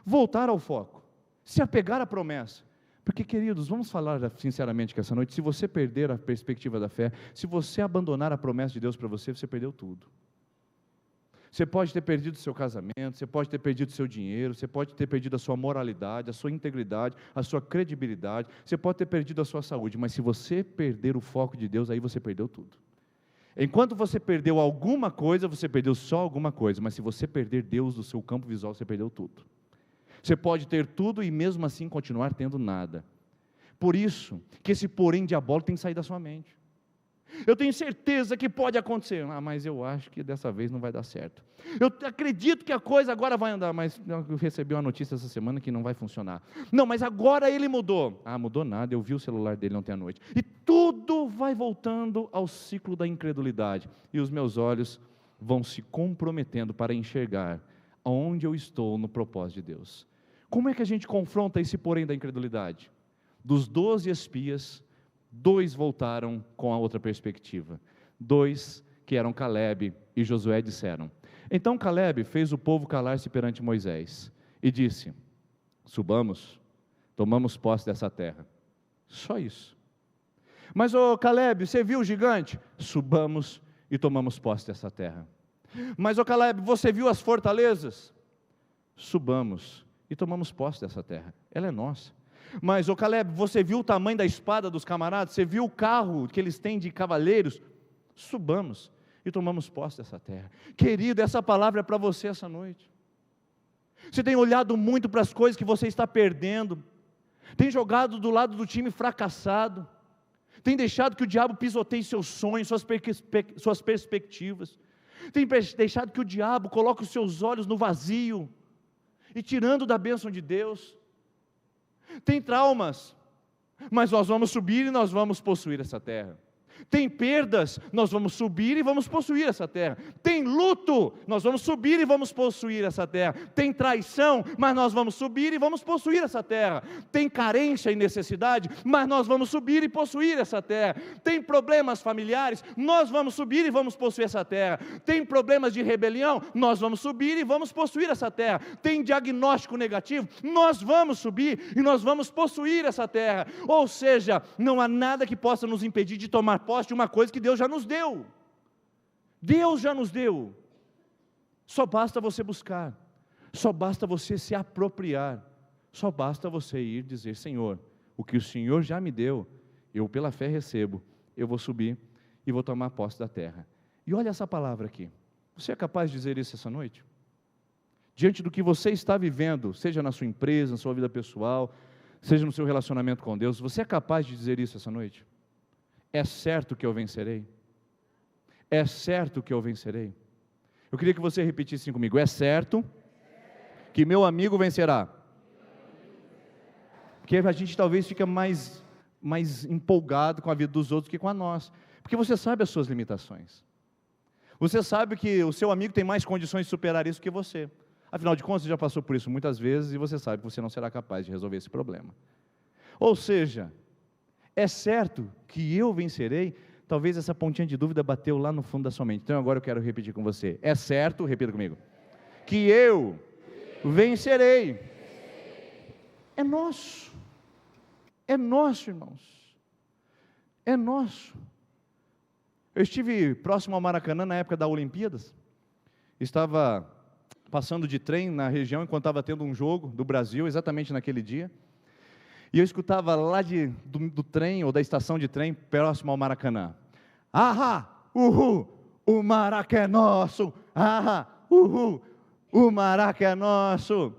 Voltar ao foco, se apegar à promessa. Porque, queridos, vamos falar sinceramente que essa noite, se você perder a perspectiva da fé, se você abandonar a promessa de Deus para você, você perdeu tudo. Você pode ter perdido o seu casamento, você pode ter perdido o seu dinheiro, você pode ter perdido a sua moralidade, a sua integridade, a sua credibilidade, você pode ter perdido a sua saúde, mas se você perder o foco de Deus, aí você perdeu tudo. Enquanto você perdeu alguma coisa, você perdeu só alguma coisa, mas se você perder Deus do seu campo visual, você perdeu tudo. Você pode ter tudo e mesmo assim continuar tendo nada. Por isso, que esse porém diabólico tem que sair da sua mente. Eu tenho certeza que pode acontecer, mas eu acho que dessa vez não vai dar certo. Eu acredito que a coisa agora vai andar, mas eu recebi uma notícia essa semana que não vai funcionar. Não, mas agora ele mudou. Mudou nada, eu vi o celular dele ontem à noite. E tudo vai voltando ao ciclo da incredulidade. E os meus olhos vão se comprometendo para enxergar onde eu estou no propósito de Deus. Como é que a gente confronta esse porém da incredulidade? Dos 12 espias, 2 voltaram com a outra perspectiva. 2, que eram Calebe e Josué, disseram. Então Calebe fez o povo calar-se perante Moisés e disse: subamos, tomamos posse dessa terra. Só isso. Mas Calebe, você viu o gigante? Subamos e tomamos posse dessa terra. Mas Calebe, você viu as fortalezas? Subamos e tomamos posse dessa terra, ela é nossa. Mas Calebe, você viu o tamanho da espada dos camaradas? Você viu o carro que eles têm de cavaleiros? Subamos e tomamos posse dessa terra. Querido, essa palavra é para você essa noite. Você tem olhado muito para as coisas que você está perdendo, tem jogado do lado do time fracassado, tem deixado que o diabo pisoteie seus sonhos, suas perspectivas, tem deixado que o diabo coloque os seus olhos no vazio e tirando da bênção de Deus. Tem traumas, mas nós vamos subir e nós vamos possuir essa terra. Tem perdas, nós vamos subir e vamos possuir essa terra. Tem luto, nós vamos subir e vamos possuir essa terra. Tem traição, mas nós vamos subir e vamos possuir essa terra. Tem carência e necessidade, mas nós vamos subir e possuir essa terra. Tem problemas familiares, nós vamos subir e vamos possuir essa terra. Tem problemas de rebelião, nós vamos subir e vamos possuir essa terra. Tem diagnóstico negativo, nós vamos subir e nós vamos possuir essa terra. Ou seja, não há nada que possa nos impedir de tomar posse de uma coisa que Deus já nos deu. Deus já nos deu. Só basta você buscar, só basta você se apropriar, só basta você ir dizer: Senhor, o que o Senhor já me deu, eu pela fé recebo, eu vou subir e vou tomar posse da terra. E olha essa palavra aqui, você é capaz de dizer isso essa noite? Diante do que você está vivendo, seja na sua empresa, na sua vida pessoal, seja no seu relacionamento com Deus, você é capaz de dizer isso essa noite? É certo que eu vencerei. É certo que eu vencerei. Eu queria que você repetisse comigo: é certo que meu amigo vencerá. Porque a gente talvez fica mais empolgado com a vida dos outros que com a nossa. Porque você sabe as suas limitações. Você sabe que o seu amigo tem mais condições de superar isso que você. Afinal de contas, você já passou por isso muitas vezes e você sabe que você não será capaz de resolver esse problema. Ou seja, é certo que eu vencerei. Talvez essa pontinha de dúvida bateu lá no fundo da sua mente. Então agora eu quero repetir com você. É certo, repita comigo, que eu vencerei. É nosso. É nosso, irmãos. É nosso. Eu estive próximo ao Maracanã na época das Olimpíadas. Estava passando de trem na região enquanto estava tendo um jogo do Brasil, exatamente naquele dia. E eu escutava lá do trem, ou da estação de trem, próximo ao Maracanã: ahá, uhul, o Maraca é nosso, ahá, uhul, o Maraca é nosso.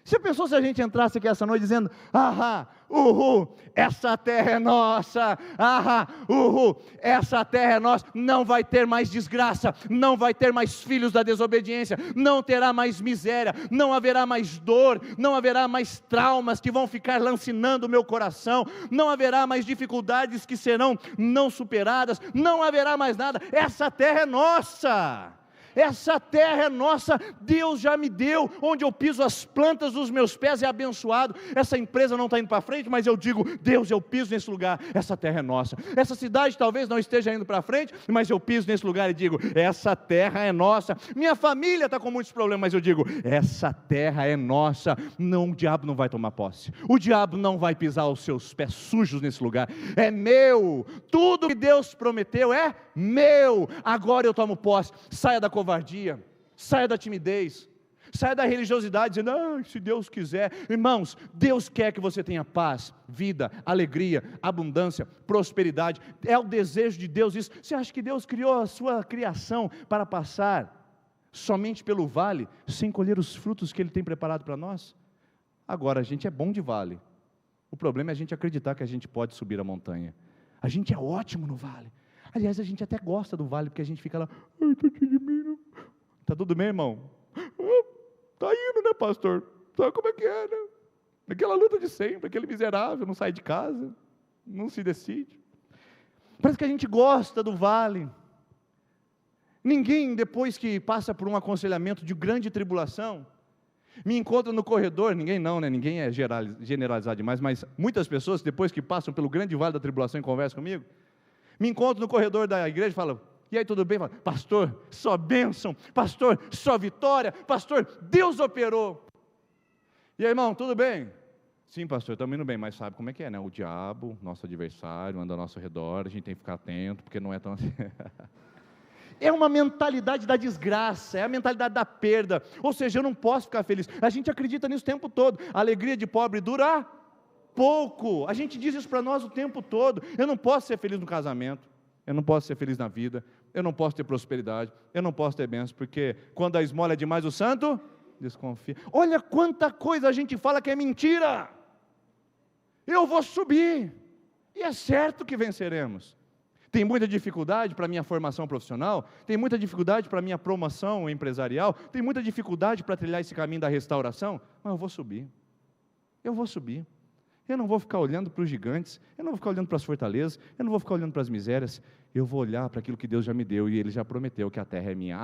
Você pensou se a gente entrasse aqui essa noite dizendo: ahá, uhul, essa terra é nossa, ahá, uhul, essa terra é nossa, não vai ter mais desgraça, não vai ter mais filhos da desobediência, não terá mais miséria, não haverá mais dor, não haverá mais traumas que vão ficar lancinando o meu coração, não haverá mais dificuldades que serão não superadas, não haverá mais nada. Essa terra é nossa. Essa terra é nossa, Deus já me deu, onde eu piso as plantas dos meus pés é abençoado. Essa empresa não está indo para frente, mas eu digo: Deus, eu piso nesse lugar, essa terra é nossa. Essa cidade talvez não esteja indo para frente, mas eu piso nesse lugar e digo: essa terra é nossa. Minha família está com muitos problemas, mas eu digo: essa terra é nossa. Não, o diabo não vai tomar posse, o diabo não vai pisar os seus pés sujos nesse lugar, é meu, tudo que Deus prometeu é meu. Agora eu tomo posse. Saia da covardia, saia da timidez, saia da religiosidade, dizendo: se Deus quiser. Irmãos, Deus quer que você tenha paz, vida, alegria, abundância, prosperidade. É o desejo de Deus isso. Você acha que Deus criou a sua criação para passar somente pelo vale, sem colher os frutos que Ele tem preparado para nós? Agora, a gente é bom de vale. O problema é a gente acreditar que a gente pode subir a montanha. A gente é ótimo no vale. Aliás, a gente até gosta do vale, porque a gente fica lá: ai, tadinho de mim, não. Tá tudo bem, irmão? Tá indo, né, pastor? Sabe como é que é, né? Aquela luta de sempre, aquele miserável, não sai de casa, não se decide. Parece que a gente gosta do vale. Ninguém, depois que passa por um aconselhamento de grande tribulação, me encontra no corredor, ninguém não, né? Ninguém é generalizado demais, mas muitas pessoas, depois que passam pelo grande vale da tribulação e conversam comigo, me encontro no corredor da igreja e falo: e aí, tudo bem? Falo: pastor, só bênção, pastor, só vitória, pastor, Deus operou. E aí, irmão, tudo bem? Sim, pastor, estamos indo bem, mas sabe como é que é, né? O diabo, nosso adversário, anda ao nosso redor, a gente tem que ficar atento, porque não é tão assim. É uma mentalidade da desgraça, é a mentalidade da perda. Ou seja, eu não posso ficar feliz. A gente acredita nisso o tempo todo. A alegria de pobre dura pouco. A gente diz isso para nós o tempo todo. Eu não posso ser feliz no casamento, eu não posso ser feliz na vida, eu não posso ter prosperidade, eu não posso ter bênção, porque quando a esmola é demais, o santo desconfia. Olha quanta coisa a gente fala que é mentira. Eu vou subir, e é certo que venceremos. Tem muita dificuldade para a minha formação profissional, tem muita dificuldade para a minha promoção empresarial, tem muita dificuldade para trilhar esse caminho da restauração, mas eu vou subir. Eu vou subir. Eu não vou ficar olhando para os gigantes, eu não vou ficar olhando para as fortalezas, eu não vou ficar olhando para as misérias, eu vou olhar para aquilo que Deus já me deu, e Ele já prometeu que a terra é minha.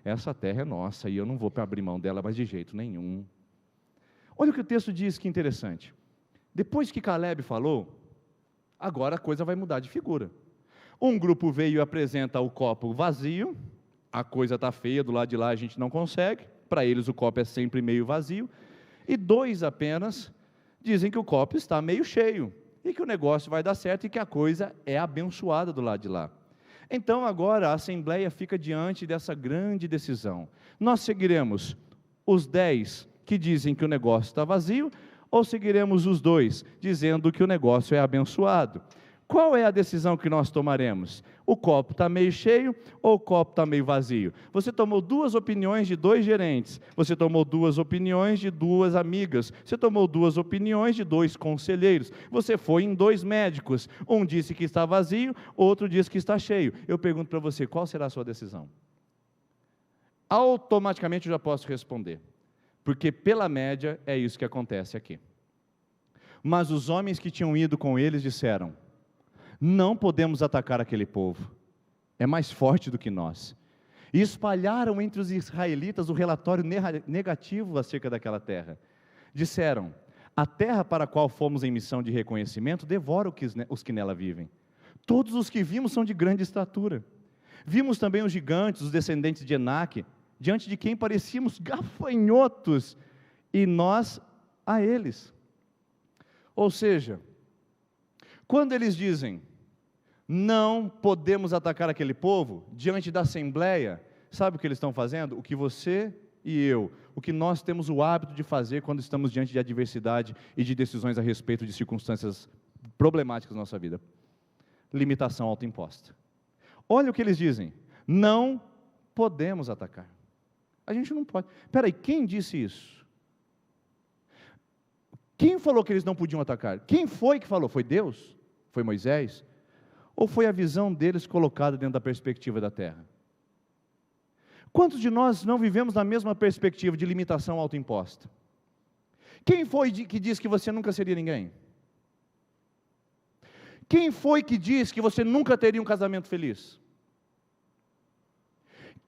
Essa terra é nossa, e eu não vou abrir mão dela mais de jeito nenhum. Olha o que o texto diz, que interessante. Depois que Caleb falou, agora a coisa vai mudar de figura. Um grupo veio e apresenta o copo vazio, a coisa está feia, do lado de lá a gente não consegue, para eles o copo é sempre meio vazio, e 2 apenas dizem que o copo está meio cheio, e que o negócio vai dar certo, e que a coisa é abençoada do lado de lá. Então agora a Assembleia fica diante dessa grande decisão. Nós seguiremos os 10 que dizem que o negócio está vazio, ou seguiremos os 2 dizendo que o negócio é abençoado? Qual é a decisão que nós tomaremos? O copo está meio cheio ou o copo está meio vazio? Você tomou 2 opiniões de 2 gerentes, você tomou 2 opiniões de 2 amigas, você tomou 2 opiniões de 2 conselheiros, você foi em 2 médicos, um disse que está vazio, outro disse que está cheio. Eu pergunto para você, qual será a sua decisão? Automaticamente eu já posso responder, porque pela média é isso que acontece aqui. Mas os homens que tinham ido com eles disseram: não podemos atacar aquele povo, é mais forte do que nós. E espalharam entre os israelitas o relatório negativo acerca daquela terra. Disseram: a terra para a qual fomos em missão de reconhecimento devora os que nela vivem. Todos os que vimos são de grande estatura. Vimos também os gigantes, os descendentes de Enaque, diante de quem parecíamos gafanhotos, e nós a eles. Ou seja, quando eles dizem, não podemos atacar aquele povo, diante da Assembleia, sabe o que eles estão fazendo? O que você e eu, o que nós temos o hábito de fazer quando estamos diante de adversidade e de decisões a respeito de circunstâncias problemáticas na nossa vida. Limitação autoimposta. Olha o que eles dizem, não podemos atacar. A gente não pode. Espera aí, quem disse isso? Quem falou que eles não podiam atacar? Quem foi que falou? Foi Deus? Foi Moisés? Ou foi a visão deles colocada dentro da perspectiva da terra? Quantos de nós não vivemos na mesma perspectiva de limitação autoimposta? Quem foi que disse que você nunca seria ninguém? Quem foi que disse que você nunca teria um casamento feliz?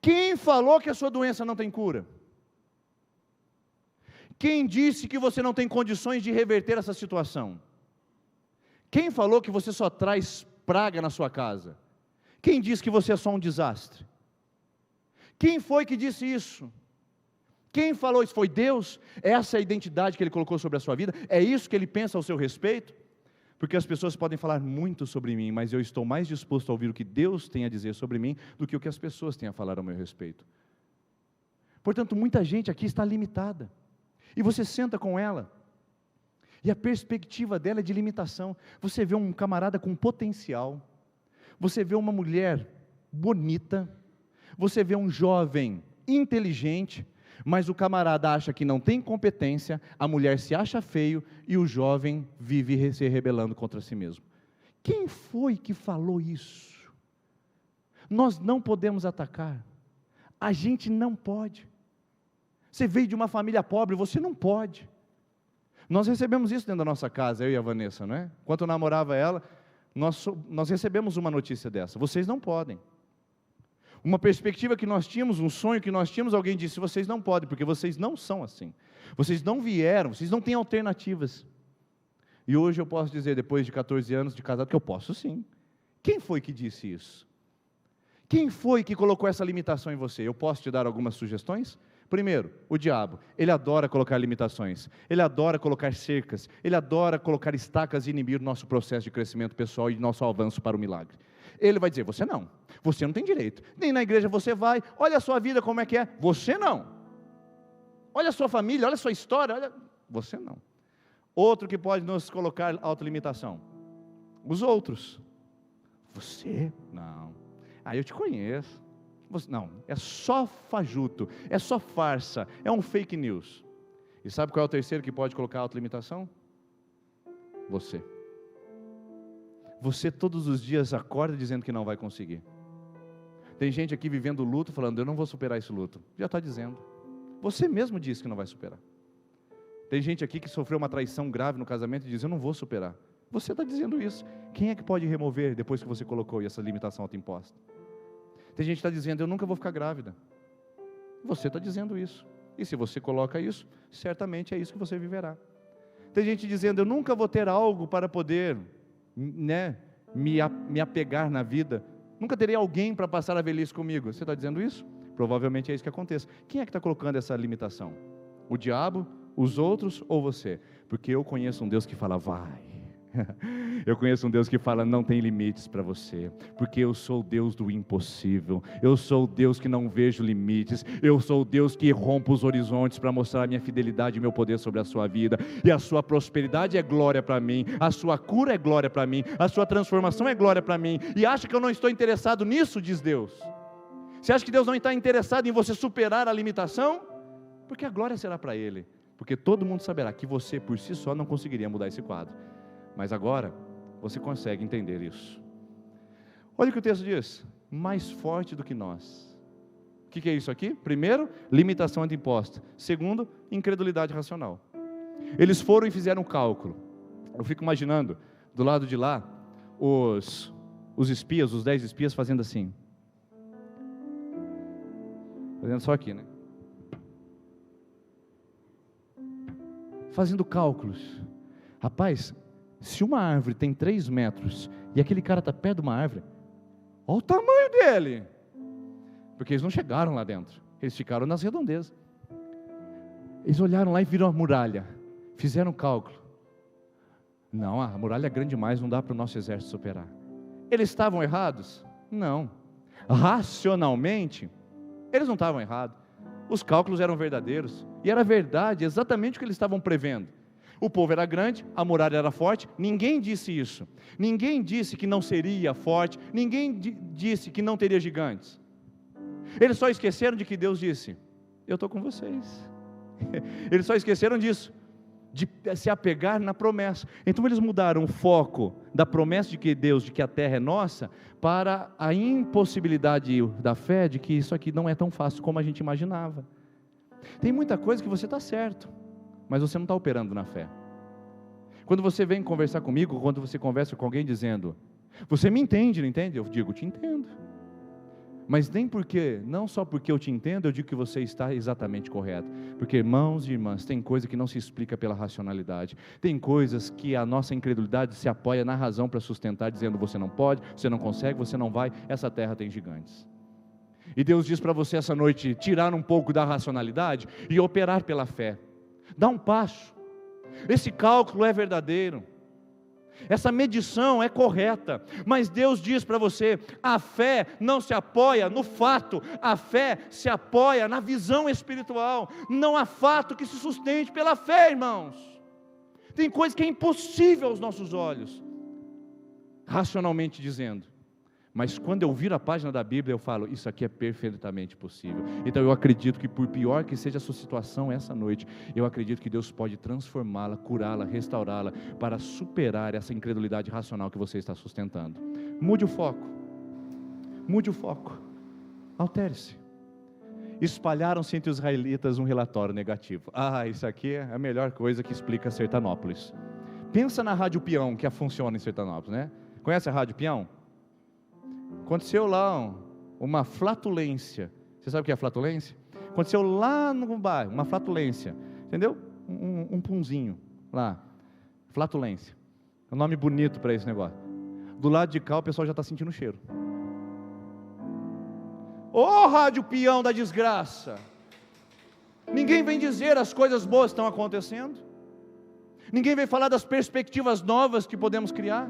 Quem falou que a sua doença não tem cura? Quem disse que você não tem condições de reverter essa situação? Quem falou que você só traz praga na sua casa? Quem disse que você é só um desastre? Quem foi que disse isso? Quem falou isso? Foi Deus? Essa é a identidade que Ele colocou sobre a sua vida? É isso que Ele pensa ao seu respeito? Porque as pessoas podem falar muito sobre mim, mas eu estou mais disposto a ouvir o que Deus tem a dizer sobre mim, do que o que as pessoas têm a falar ao meu respeito. Portanto, muita gente aqui está limitada, e você senta com ela, e a perspectiva dela é de limitação. Você vê um camarada com potencial, você vê uma mulher bonita, você vê um jovem inteligente, mas o camarada acha que não tem competência, a mulher se acha feio, e o jovem vive se rebelando contra si mesmo. Quem foi que falou isso? Nós não podemos atacar, a gente não pode. Você veio de uma família pobre, você não pode. Nós recebemos isso dentro da nossa casa, eu e a Vanessa, não é? Enquanto eu namorava ela, nós recebemos uma notícia dessa: vocês não podem. Uma perspectiva que nós tínhamos, um sonho que nós tínhamos, alguém disse: vocês não podem, porque vocês não são assim. Vocês não vieram, vocês não têm alternativas. E hoje eu posso dizer, depois de 14 anos de casado, que eu posso sim. Quem foi que disse isso? Quem foi que colocou essa limitação em você? Eu posso te dar algumas sugestões? Primeiro, o diabo. Ele adora colocar limitações, ele adora colocar cercas, ele adora colocar estacas e inibir o nosso processo de crescimento pessoal e nosso avanço para o milagre. Ele vai dizer: você não tem direito, nem na igreja você vai, olha a sua vida como é que é, você não, olha a sua família, olha a sua história, olha, você não. Outro que pode nos colocar autolimitação, os outros. Você? Não. Eu te conheço. Não, é só fajuto, é só farsa, é um fake news. E sabe qual é o terceiro que pode colocar autolimitação? Você. Você todos os dias acorda dizendo que não vai conseguir. Tem gente aqui vivendo luto, falando: eu não vou superar esse luto. Já está dizendo. Você mesmo disse que não vai superar. Tem gente aqui que sofreu uma traição grave no casamento e diz, eu não vou superar. Você está dizendo isso. Quem é que pode remover depois que você colocou essa limitação autoimposta? Tem gente que está dizendo, eu nunca vou ficar grávida. Você está dizendo isso. E se você coloca isso, certamente é isso que você viverá. Tem gente dizendo, eu nunca vou ter algo para poder, me apegar na vida. Nunca terei alguém para passar a velhice comigo. Você está dizendo isso? Provavelmente é isso que aconteça. Quem é que está colocando essa limitação? O diabo, os outros ou você? Porque eu conheço um Deus que fala, vai. Eu conheço um Deus que fala, não tem limites para você, porque eu sou o Deus do impossível, eu sou o Deus que não vejo limites, eu sou o Deus que rompe os horizontes para mostrar a minha fidelidade e meu poder sobre a sua vida, e a sua prosperidade é glória para mim, a sua cura é glória para mim, a sua transformação é glória para mim, e acha que eu não estou interessado nisso, diz Deus? Você acha que Deus não está interessado em você superar a limitação? Porque a glória será para Ele, porque todo mundo saberá que você por si só não conseguiria mudar esse quadro. Mas agora, você consegue entender isso. Olha o que o texto diz, mais forte do que nós. O que é isso aqui? Primeiro, limitação autoimposta. Segundo, incredulidade racional. Eles foram e fizeram um cálculo. Eu fico imaginando, do lado de lá, os espias, os 10 espias fazendo assim. Fazendo só aqui, né? Fazendo cálculos. Rapaz, se uma árvore tem 3 metros e aquele cara está perto de uma árvore, olha o tamanho dele. Porque eles não chegaram lá dentro, eles ficaram nas redondezas. Eles olharam lá e viram a muralha, fizeram um cálculo. Não, a muralha é grande demais, não dá para o nosso exército superar. Eles estavam errados? Não. Racionalmente, eles não estavam errados. Os cálculos eram verdadeiros, e era verdade exatamente o que eles estavam prevendo. O povo era grande, a muralha era forte, ninguém disse isso. Ninguém disse que não seria forte, ninguém disse que não teria gigantes. Eles só esqueceram de que Deus disse, eu estou com vocês. Eles só esqueceram disso, de se apegar na promessa. Então eles mudaram o foco da promessa de que a terra é nossa, para a impossibilidade da fé, de que isso aqui não é tão fácil como a gente imaginava. Tem muita coisa que você está certo, mas você não está operando na fé. Quando você vem conversar comigo, quando você conversa com alguém dizendo, você me entende, não entende? Eu digo, te entendo. Mas não só porque eu te entendo, eu digo que você está exatamente correto. Porque, irmãos e irmãs, tem coisa que não se explica pela racionalidade. Tem coisas que a nossa incredulidade se apoia na razão para sustentar, dizendo, você não pode, você não consegue, você não vai, essa terra tem gigantes. E Deus diz para você essa noite, tirar um pouco da racionalidade e operar pela fé. Dá um passo. Esse cálculo é verdadeiro. Essa medição é correta. Mas Deus diz para você, a fé não se apoia no fato, a fé se apoia na visão espiritual. Não há fato que se sustente pela fé, irmãos. Tem coisa que é impossível aos nossos olhos, racionalmente dizendo. Mas quando eu viro a página da Bíblia, eu falo, isso aqui é perfeitamente possível. Então eu acredito que por pior que seja a sua situação essa noite, eu acredito que Deus pode transformá-la, curá-la, restaurá-la, para superar essa incredulidade racional que você está sustentando. Mude o foco. Mude o foco. Altere-se. Espalharam-se entre os israelitas um relatório negativo. Isso aqui é a melhor coisa que explica Sertanópolis. Pensa na Rádio Peão, que funciona em Sertanópolis, né? Conhece a Rádio Peão? Aconteceu lá uma flatulência. Você sabe o que é flatulência? Aconteceu lá no bairro, uma flatulência. Entendeu? Um punzinho lá. Flatulência. É um nome bonito para esse negócio. Do lado de cá o pessoal já está sentindo o cheiro. Ô Rádio Peão da desgraça! Ninguém vem dizer as coisas boas que estão acontecendo. Ninguém vem falar das perspectivas novas que podemos criar.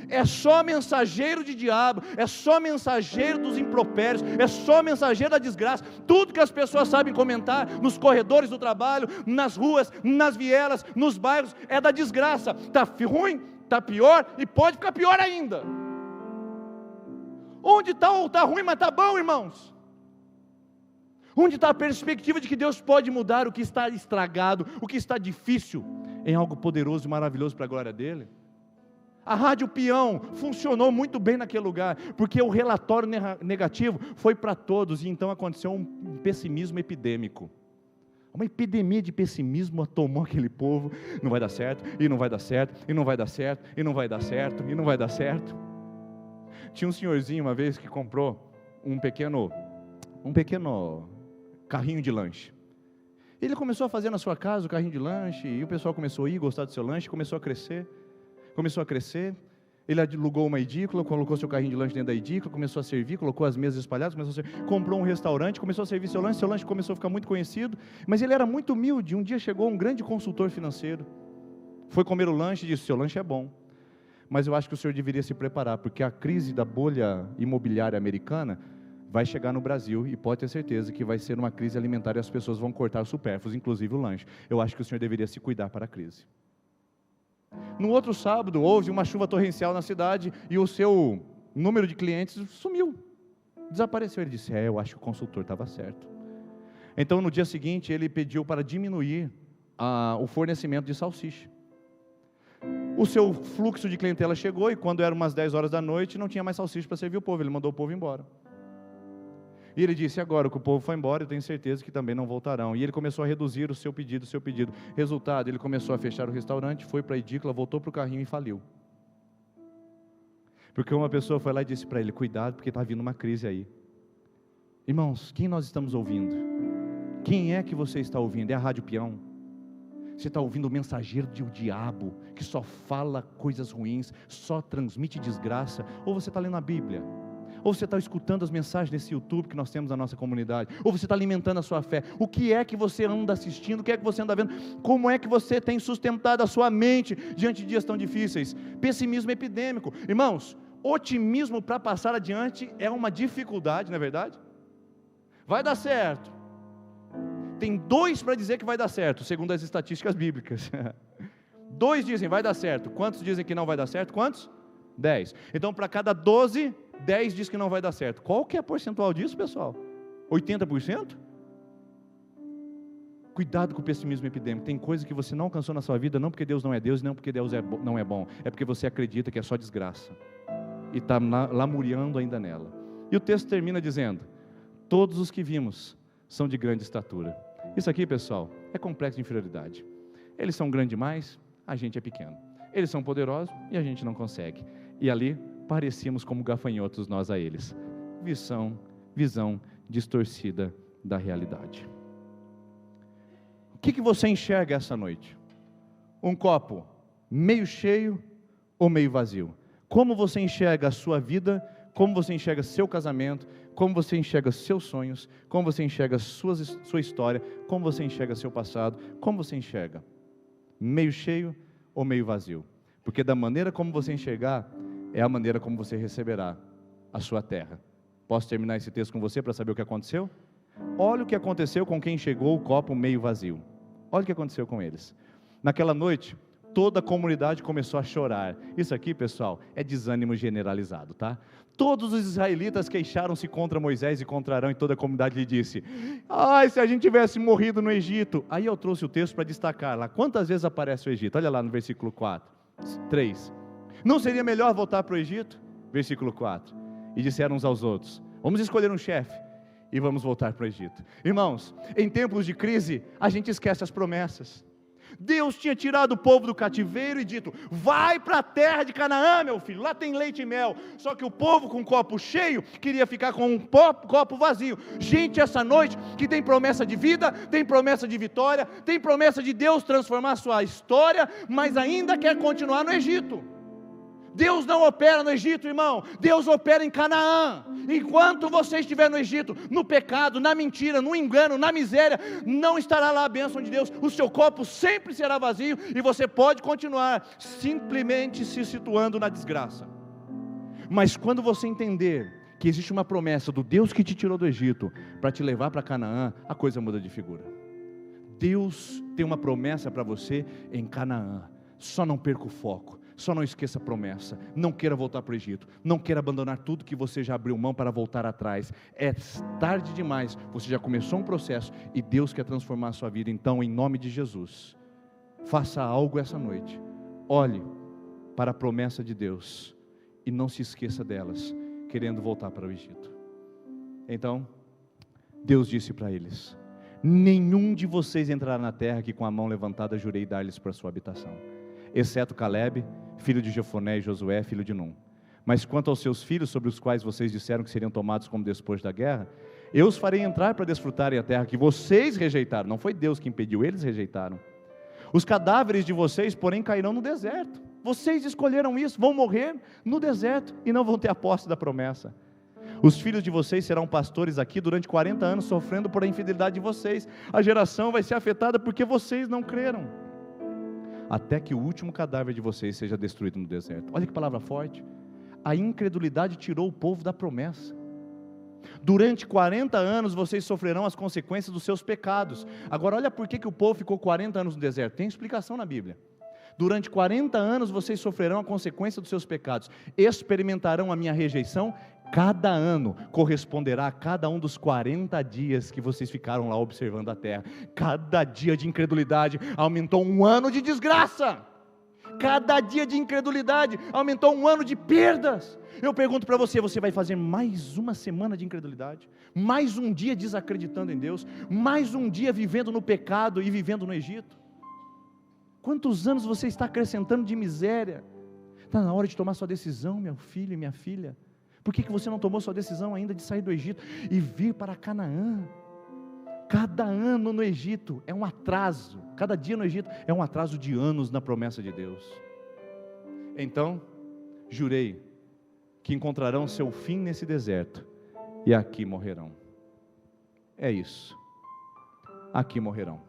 É só mensageiro de diabo, é só mensageiro dos impropérios, é só mensageiro da desgraça. Tudo que as pessoas sabem comentar nos corredores do trabalho, nas ruas, nas vielas, nos bairros, é da desgraça. Está ruim, está pior e pode ficar pior ainda. Onde está ruim, mas está bom, irmãos? Onde está a perspectiva de que Deus pode mudar o que está estragado, o que está difícil, em algo poderoso e maravilhoso para a glória dEle? A Rádio Peão funcionou muito bem naquele lugar, porque o relatório negativo foi para todos, e então aconteceu um pessimismo epidêmico. Uma epidemia de pessimismo tomou aquele povo. Não vai dar certo, e não vai dar certo, e não vai dar certo, e não vai dar certo, e não vai dar certo. Tinha um senhorzinho uma vez que comprou um pequeno carrinho de lanche. Ele começou a fazer na sua casa o carrinho de lanche, e o pessoal começou a ir, gostar do seu lanche, começou a crescer. Ele alugou uma edícula, colocou seu carrinho de lanche dentro da edícula, começou a servir, colocou as mesas espalhadas, comprou um restaurante, começou a servir seu lanche começou a ficar muito conhecido, mas ele era muito humilde. Um dia chegou um grande consultor financeiro, foi comer o lanche e disse: seu lanche é bom, mas eu acho que o senhor deveria se preparar, porque a crise da bolha imobiliária americana vai chegar no Brasil, e pode ter certeza que vai ser uma crise alimentar, e as pessoas vão cortar os supérfluos, inclusive o lanche. Eu acho que o senhor deveria se cuidar para a crise. No outro sábado, houve uma chuva torrencial na cidade, e o seu número de clientes sumiu, desapareceu. Ele disse: eu acho que o consultor estava certo. Então, no dia seguinte, ele pediu para diminuir o fornecimento de salsicha. O seu fluxo de clientela chegou, e quando eram umas 10 horas da noite, não tinha mais salsicha para servir o povo. Ele mandou o povo embora. E ele disse: agora que o povo foi embora, eu tenho certeza que também não voltarão. E ele começou a reduzir o seu pedido. Resultado, ele começou a fechar o restaurante, foi para a edícula, voltou para o carrinho e faliu. Porque uma pessoa foi lá e disse para ele: cuidado, porque está vindo uma crise aí. Irmãos, quem nós estamos ouvindo? Quem é que você está ouvindo? É a Rádio Peão? Você está ouvindo o mensageiro do diabo, que só fala coisas ruins, só transmite desgraça? Ou você está lendo a Bíblia? Ou você está escutando as mensagens nesse YouTube que nós temos na nossa comunidade? Ou você está alimentando a sua fé? O que é que você anda assistindo? O que é que você anda vendo? Como é que você tem sustentado a sua mente diante de dias tão difíceis? Pessimismo epidêmico. Irmãos, otimismo para passar adiante é uma dificuldade, não é verdade? Vai dar certo. Tem 2 para dizer que vai dar certo, segundo as estatísticas bíblicas. 2 dizem vai dar certo. Quantos dizem que não vai dar certo? Quantos? 10. Então, para cada 12, 10 diz que não vai dar certo. Qual que é a percentual disso, pessoal? 80%? Cuidado com o pessimismo epidêmico. Tem coisa que você não alcançou na sua vida, não porque Deus não é Deus, não porque Deus não é bom, é porque você acredita que é só desgraça, e está lamuriando ainda nela. E o texto termina dizendo: todos os que vimos são de grande estatura. Isso aqui, pessoal, é complexo de inferioridade. Eles são grandes demais, a gente é pequeno. Eles são poderosos e a gente não consegue. E ali parecíamos como gafanhotos nós a eles. Visão distorcida da realidade. O que você enxerga essa noite? Um copo meio cheio ou meio vazio? Como você enxerga a sua vida? Como você enxerga seu casamento? Como você enxerga seus sonhos? Como você enxerga sua história? Como você enxerga seu passado? Como você enxerga? Meio cheio ou meio vazio? Porque da maneira como você enxergar, é a maneira como você receberá a sua terra. Posso terminar esse texto com você para saber o que aconteceu? Olha o que aconteceu com quem chegou o copo meio vazio. Olha o que aconteceu com eles. Naquela noite, toda a comunidade começou a chorar. Isso aqui, pessoal, é desânimo generalizado, tá? Todos os israelitas queixaram-se contra Moisés e contra Arão, e toda a comunidade lhe disse: ai, se a gente tivesse morrido no Egito. Aí eu trouxe o texto para destacar lá. Quantas vezes aparece o Egito? Olha lá no versículo 3. Não seria melhor voltar para o Egito? Versículo 4. E disseram uns aos outros: vamos escolher um chefe e vamos voltar para o Egito. Irmãos, em tempos de crise, a gente esquece as promessas. Deus tinha tirado o povo do cativeiro e dito: vai para a terra de Canaã, meu filho, lá tem leite e mel. Só que o povo com um copo cheio queria ficar com um copo vazio. Gente, essa noite que tem promessa de vida, tem promessa de vitória, tem promessa de Deus transformar a sua história, mas ainda quer continuar no Egito. Deus não opera no Egito, irmão. Deus opera em Canaã. Enquanto você estiver no Egito, no pecado, na mentira, no engano, na miséria, não estará lá a bênção de Deus. O seu copo sempre será vazio e você pode continuar simplesmente se situando na desgraça. Mas quando você entender que existe uma promessa do Deus que te tirou do Egito para te levar para Canaã, a coisa muda de figura. Deus tem uma promessa para você em Canaã. Só não perca o foco. Só não esqueça a promessa. Não queira voltar para o Egito. Não queira abandonar tudo que você já abriu mão para voltar atrás. É tarde demais. Você já começou um processo e Deus quer transformar a sua vida. Então, em nome de Jesus, faça algo essa noite. Olhe para a promessa de Deus e não se esqueça delas, querendo voltar para o Egito. Então, Deus disse para eles: nenhum de vocês entrará na terra que com a mão levantada jurei dar-lhes para sua habitação, exceto Calebe, filho de Jefoné, e Josué, filho de Num. Mas quanto aos seus filhos, sobre os quais vocês disseram que seriam tomados como despojo da guerra, eu os farei entrar para desfrutarem a terra que vocês rejeitaram. Não foi Deus que impediu, eles rejeitaram. Os cadáveres de vocês, porém, cairão no deserto. Vocês escolheram isso, vão morrer no deserto e não vão ter a posse da promessa. Os filhos de vocês serão pastores aqui durante 40 anos, sofrendo por a infidelidade de vocês. A geração vai ser afetada porque vocês não creram, até que o último cadáver de vocês seja destruído no deserto. Olha que palavra forte. A incredulidade tirou o povo da promessa. Durante 40 anos vocês sofrerão as consequências dos seus pecados. Agora olha por que o povo ficou 40 anos no deserto. Tem explicação na Bíblia. Durante 40 anos vocês sofrerão a consequência dos seus pecados. Experimentarão a minha rejeição. Cada ano corresponderá a cada um dos 40 dias que vocês ficaram lá observando a terra. Cada dia de incredulidade aumentou um ano de desgraça. Cada dia de incredulidade aumentou um ano de perdas. Eu pergunto para você, você vai fazer mais uma semana de incredulidade? Mais um dia desacreditando em Deus? Mais um dia vivendo no pecado e vivendo no Egito? Quantos anos você está acrescentando de miséria? Está na hora de tomar sua decisão, meu filho e minha filha. Por que você não tomou sua decisão ainda de sair do Egito e vir para Canaã? Cada ano no Egito é um atraso, cada dia no Egito é um atraso de anos na promessa de Deus. Então, jurei que encontrarão seu fim nesse deserto, e aqui morrerão. É isso, aqui morrerão.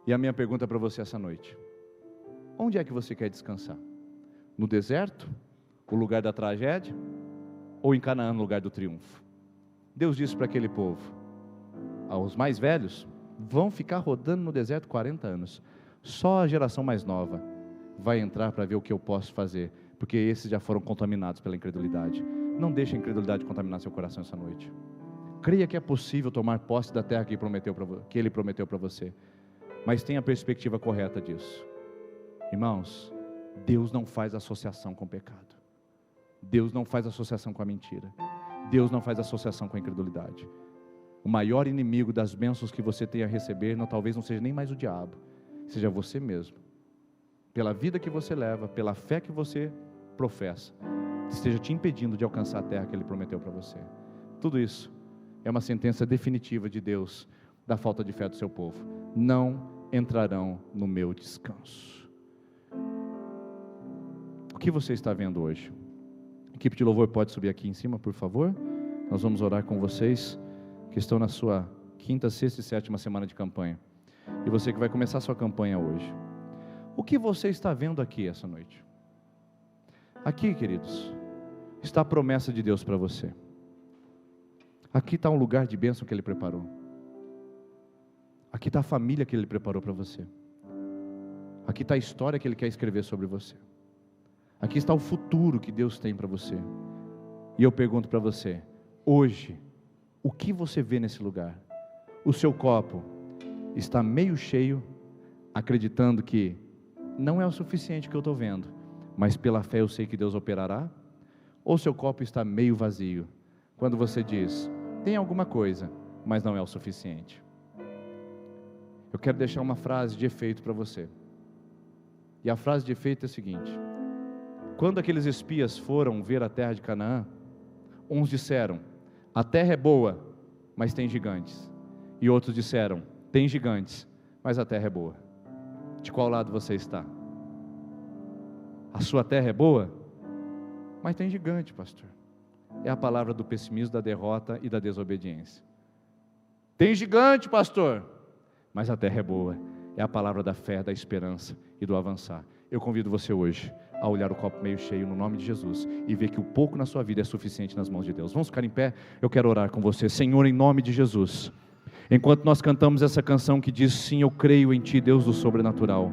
E a minha pergunta para você essa noite: onde é que você quer descansar? No deserto, o lugar da tragédia, ou em Canaã, no lugar do triunfo? Deus disse para aquele povo: aos mais velhos, vão ficar rodando no deserto 40 anos. Só a geração mais nova vai entrar para ver o que eu posso fazer, porque esses já foram contaminados pela incredulidade. Não deixe a incredulidade contaminar seu coração essa noite. Creia que é possível tomar posse da terra que Ele prometeu para você, mas tenha a perspectiva correta disso. Irmãos, Deus não faz associação com o pecado. Deus não faz associação com a mentira. Deus não faz associação com a incredulidade. O maior inimigo das bênçãos que você tem a receber, talvez não seja nem mais o diabo, seja você mesmo. Pela vida que você leva, pela fé que você professa, esteja te impedindo de alcançar a terra que Ele prometeu para você. Tudo isso é uma sentença definitiva de Deus da falta de fé do seu povo. Não entrarão no meu descanso. O que você está vendo hoje? A equipe de louvor pode subir aqui em cima, por favor? Nós vamos orar com vocês que estão na sua 5ª, 6ª e 7ª semana de campanha, e você que vai começar a sua campanha hoje. O que você está vendo aqui essa noite? Aqui, queridos, está a promessa de Deus para você. Aqui está um lugar de bênção que Ele preparou. Aqui está a família que Ele preparou para você. Aqui está a história que Ele quer escrever sobre você. Aqui está o futuro que Deus tem para você. E eu pergunto para você, hoje, o que você vê nesse lugar? O seu copo está meio cheio, acreditando que não é o suficiente que eu estou vendo, mas pela fé eu sei que Deus operará? Ou seu copo está meio vazio, quando você diz, tem alguma coisa, mas não é o suficiente? Eu quero deixar uma frase de efeito para você. E a frase de efeito é a seguinte: quando aqueles espias foram ver a terra de Canaã, uns disseram, a terra é boa, mas tem gigantes. E outros disseram, tem gigantes, mas a terra é boa. De qual lado você está? A sua terra é boa, mas tem gigante, pastor. É a palavra do pessimismo, da derrota e da desobediência. Tem gigante, pastor, mas a terra é boa. É a palavra da fé, da esperança e do avançar. Eu convido você hoje a olhar o copo meio cheio no nome de Jesus e ver que o pouco na sua vida é suficiente nas mãos de Deus. Vamos ficar em pé? Eu quero orar com você. Senhor, em nome de Jesus, enquanto nós cantamos essa canção que diz, sim, eu creio em Ti, Deus do sobrenatural,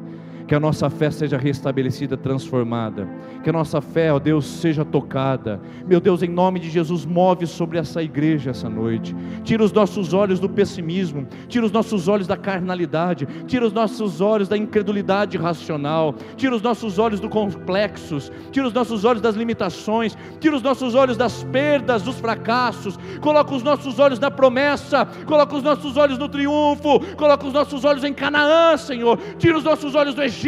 que a nossa fé seja restabelecida, transformada, que a nossa fé, ó Deus, seja tocada. Meu Deus, em nome de Jesus, move sobre essa igreja essa noite, tira os nossos olhos do pessimismo, tira os nossos olhos da carnalidade, tira os nossos olhos da incredulidade racional, tira os nossos olhos dos complexos, tira os nossos olhos das limitações, tira os nossos olhos das perdas, dos fracassos, coloca os nossos olhos na promessa, coloca os nossos olhos no triunfo, coloca os nossos olhos em Canaã, Senhor, tira os nossos olhos do Egito,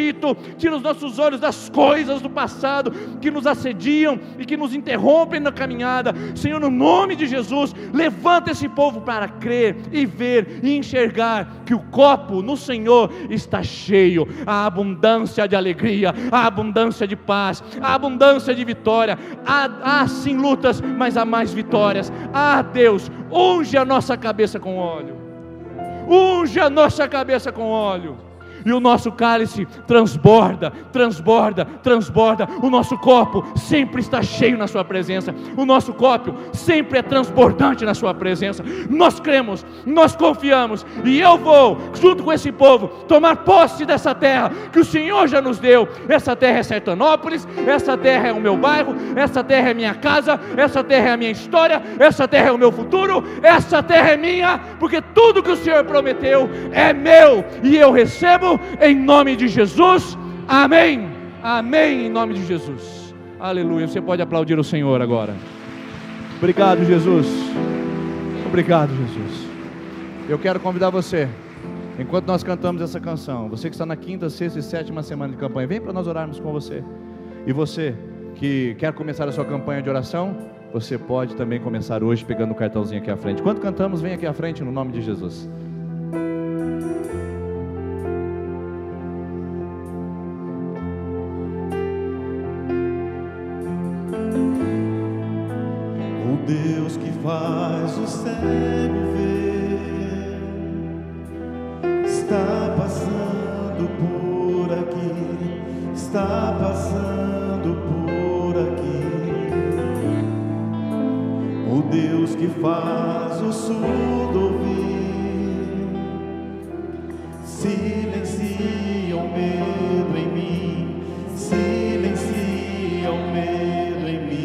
tira os nossos olhos das coisas do passado que nos assediam e que nos interrompem na caminhada. Senhor, no nome de Jesus, levanta esse povo para crer e ver e enxergar que o copo no Senhor está cheio, a abundância de alegria, a abundância de paz, a abundância de vitória. Há sim lutas, mas há mais vitórias. Deus, unge a nossa cabeça com óleo, unge a nossa cabeça com óleo, e o nosso cálice transborda, transborda, transborda. O nosso copo sempre está cheio na sua presença, o nosso copo sempre é transbordante na sua presença. Nós cremos, nós confiamos, e eu vou, junto com esse povo, tomar posse dessa terra que o Senhor já nos deu. Essa terra é Sertanópolis, essa terra é o meu bairro, essa terra é minha casa, essa terra é a minha história, essa terra é o meu futuro, essa terra é minha, porque tudo que o Senhor prometeu é meu, e eu recebo em nome de Jesus. Amém, amém, em nome de Jesus, aleluia. Você pode aplaudir o Senhor agora. Obrigado, Jesus, obrigado, Jesus. Eu quero convidar você, enquanto nós cantamos essa canção, você que está na 5ª, 6ª e 7ª semana de campanha, vem para nós orarmos com você. E você que quer começar a sua campanha de oração, você pode também começar hoje pegando o cartãozinho aqui à frente. Enquanto cantamos, vem aqui à frente no nome de Jesus. Deus que faz o cego ver, está passando por aqui, está passando por aqui. O Deus que faz o surdo ouvir, silencia o medo em mim, silencia o medo em mim.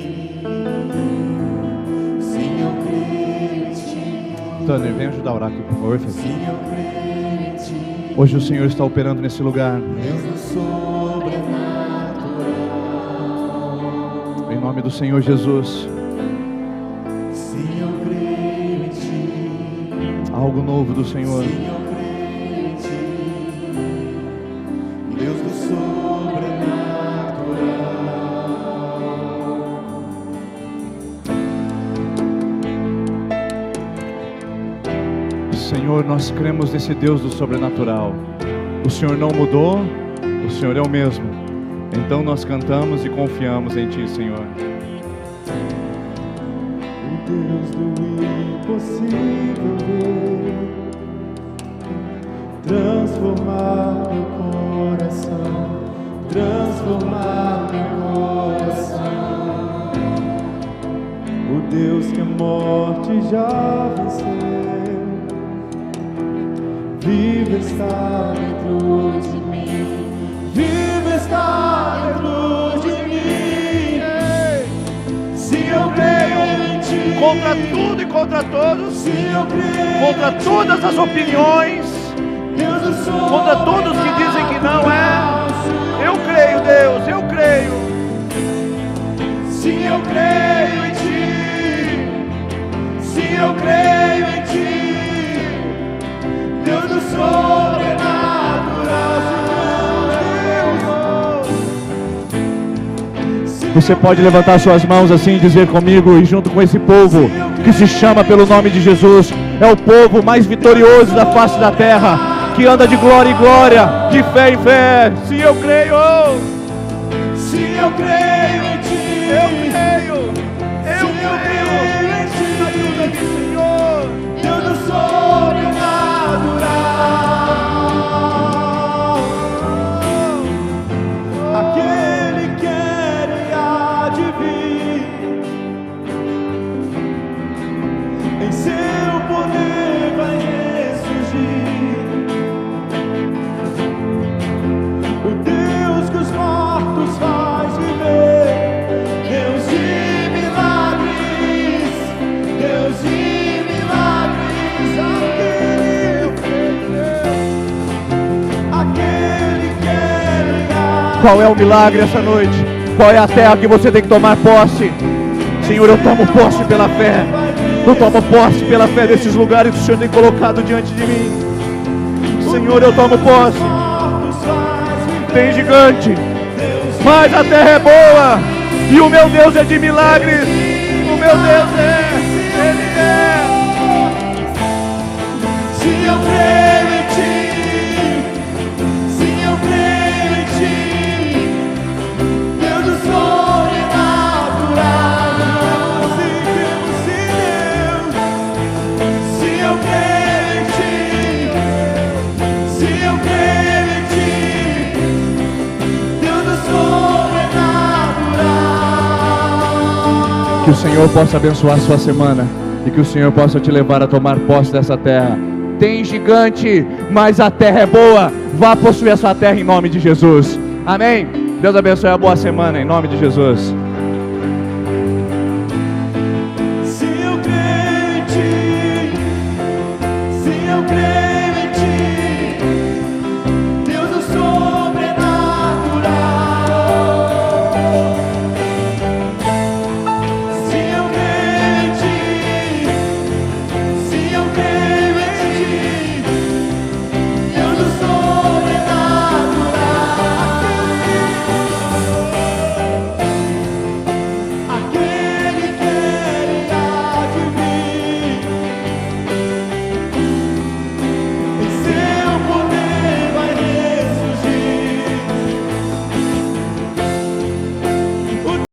Tanner, vem ajudar a orar aqui, por favor, filho. Hoje o Senhor está operando nesse lugar. Em nome do Senhor Jesus. Algo novo do Senhor. Deus do sobrenatural. Senhor, nós cremos nesse Deus do sobrenatural. O Senhor não mudou, o Senhor é o mesmo. Então nós cantamos e confiamos em Ti, Senhor. O Deus do impossível ver, transformar meu coração, transformar meu coração. O Deus que a morte já venceu, vive está dentro de mim, vive está dentro de mim. Se eu creio em Ti, Contra tudo e contra todos, se eu creio, contra todas as opiniões, Deus do céu, contra todos que dizem que não é. Eu creio, Deus, eu creio. se eu creio em Ti, se eu creio em Ti, Deus do sobrenatural, Você pode levantar suas mãos assim e dizer comigo e junto com esse povo que se chama pelo nome de Jesus, é o povo mais vitorioso da face da terra, que anda de glória em glória, de fé em fé. Se eu creio, se eu creio em Ti, eu creio em Ti, ajuda-me, Senhor. Deus do sobrenatural, aquele que ele há de vir, em seu poder vai ressurgir. O Deus Qual é o milagre essa noite? Qual é a terra que você tem que tomar posse? Senhor, eu tomo posse pela fé. Eu tomo posse pela fé desses lugares que o Senhor tem colocado diante de mim. Senhor, eu tomo posse. Tem gigante, mas a terra é boa. E o meu Deus é de milagres. O meu Deus Ele é. Se eu creio em Ti, se eu creio em Ti, Deus do sobrenatural. Se cremos em Deus, se eu creio em Ti, se eu creio em Ti, Deus do sobrenatural. Que o Senhor possa abençoar a sua semana e que o Senhor possa te levar a tomar posse dessa terra. Tem gigante, mas a terra é boa. Vá possuir a sua terra em nome de Jesus. Amém. Deus abençoe a boa semana em nome de Jesus.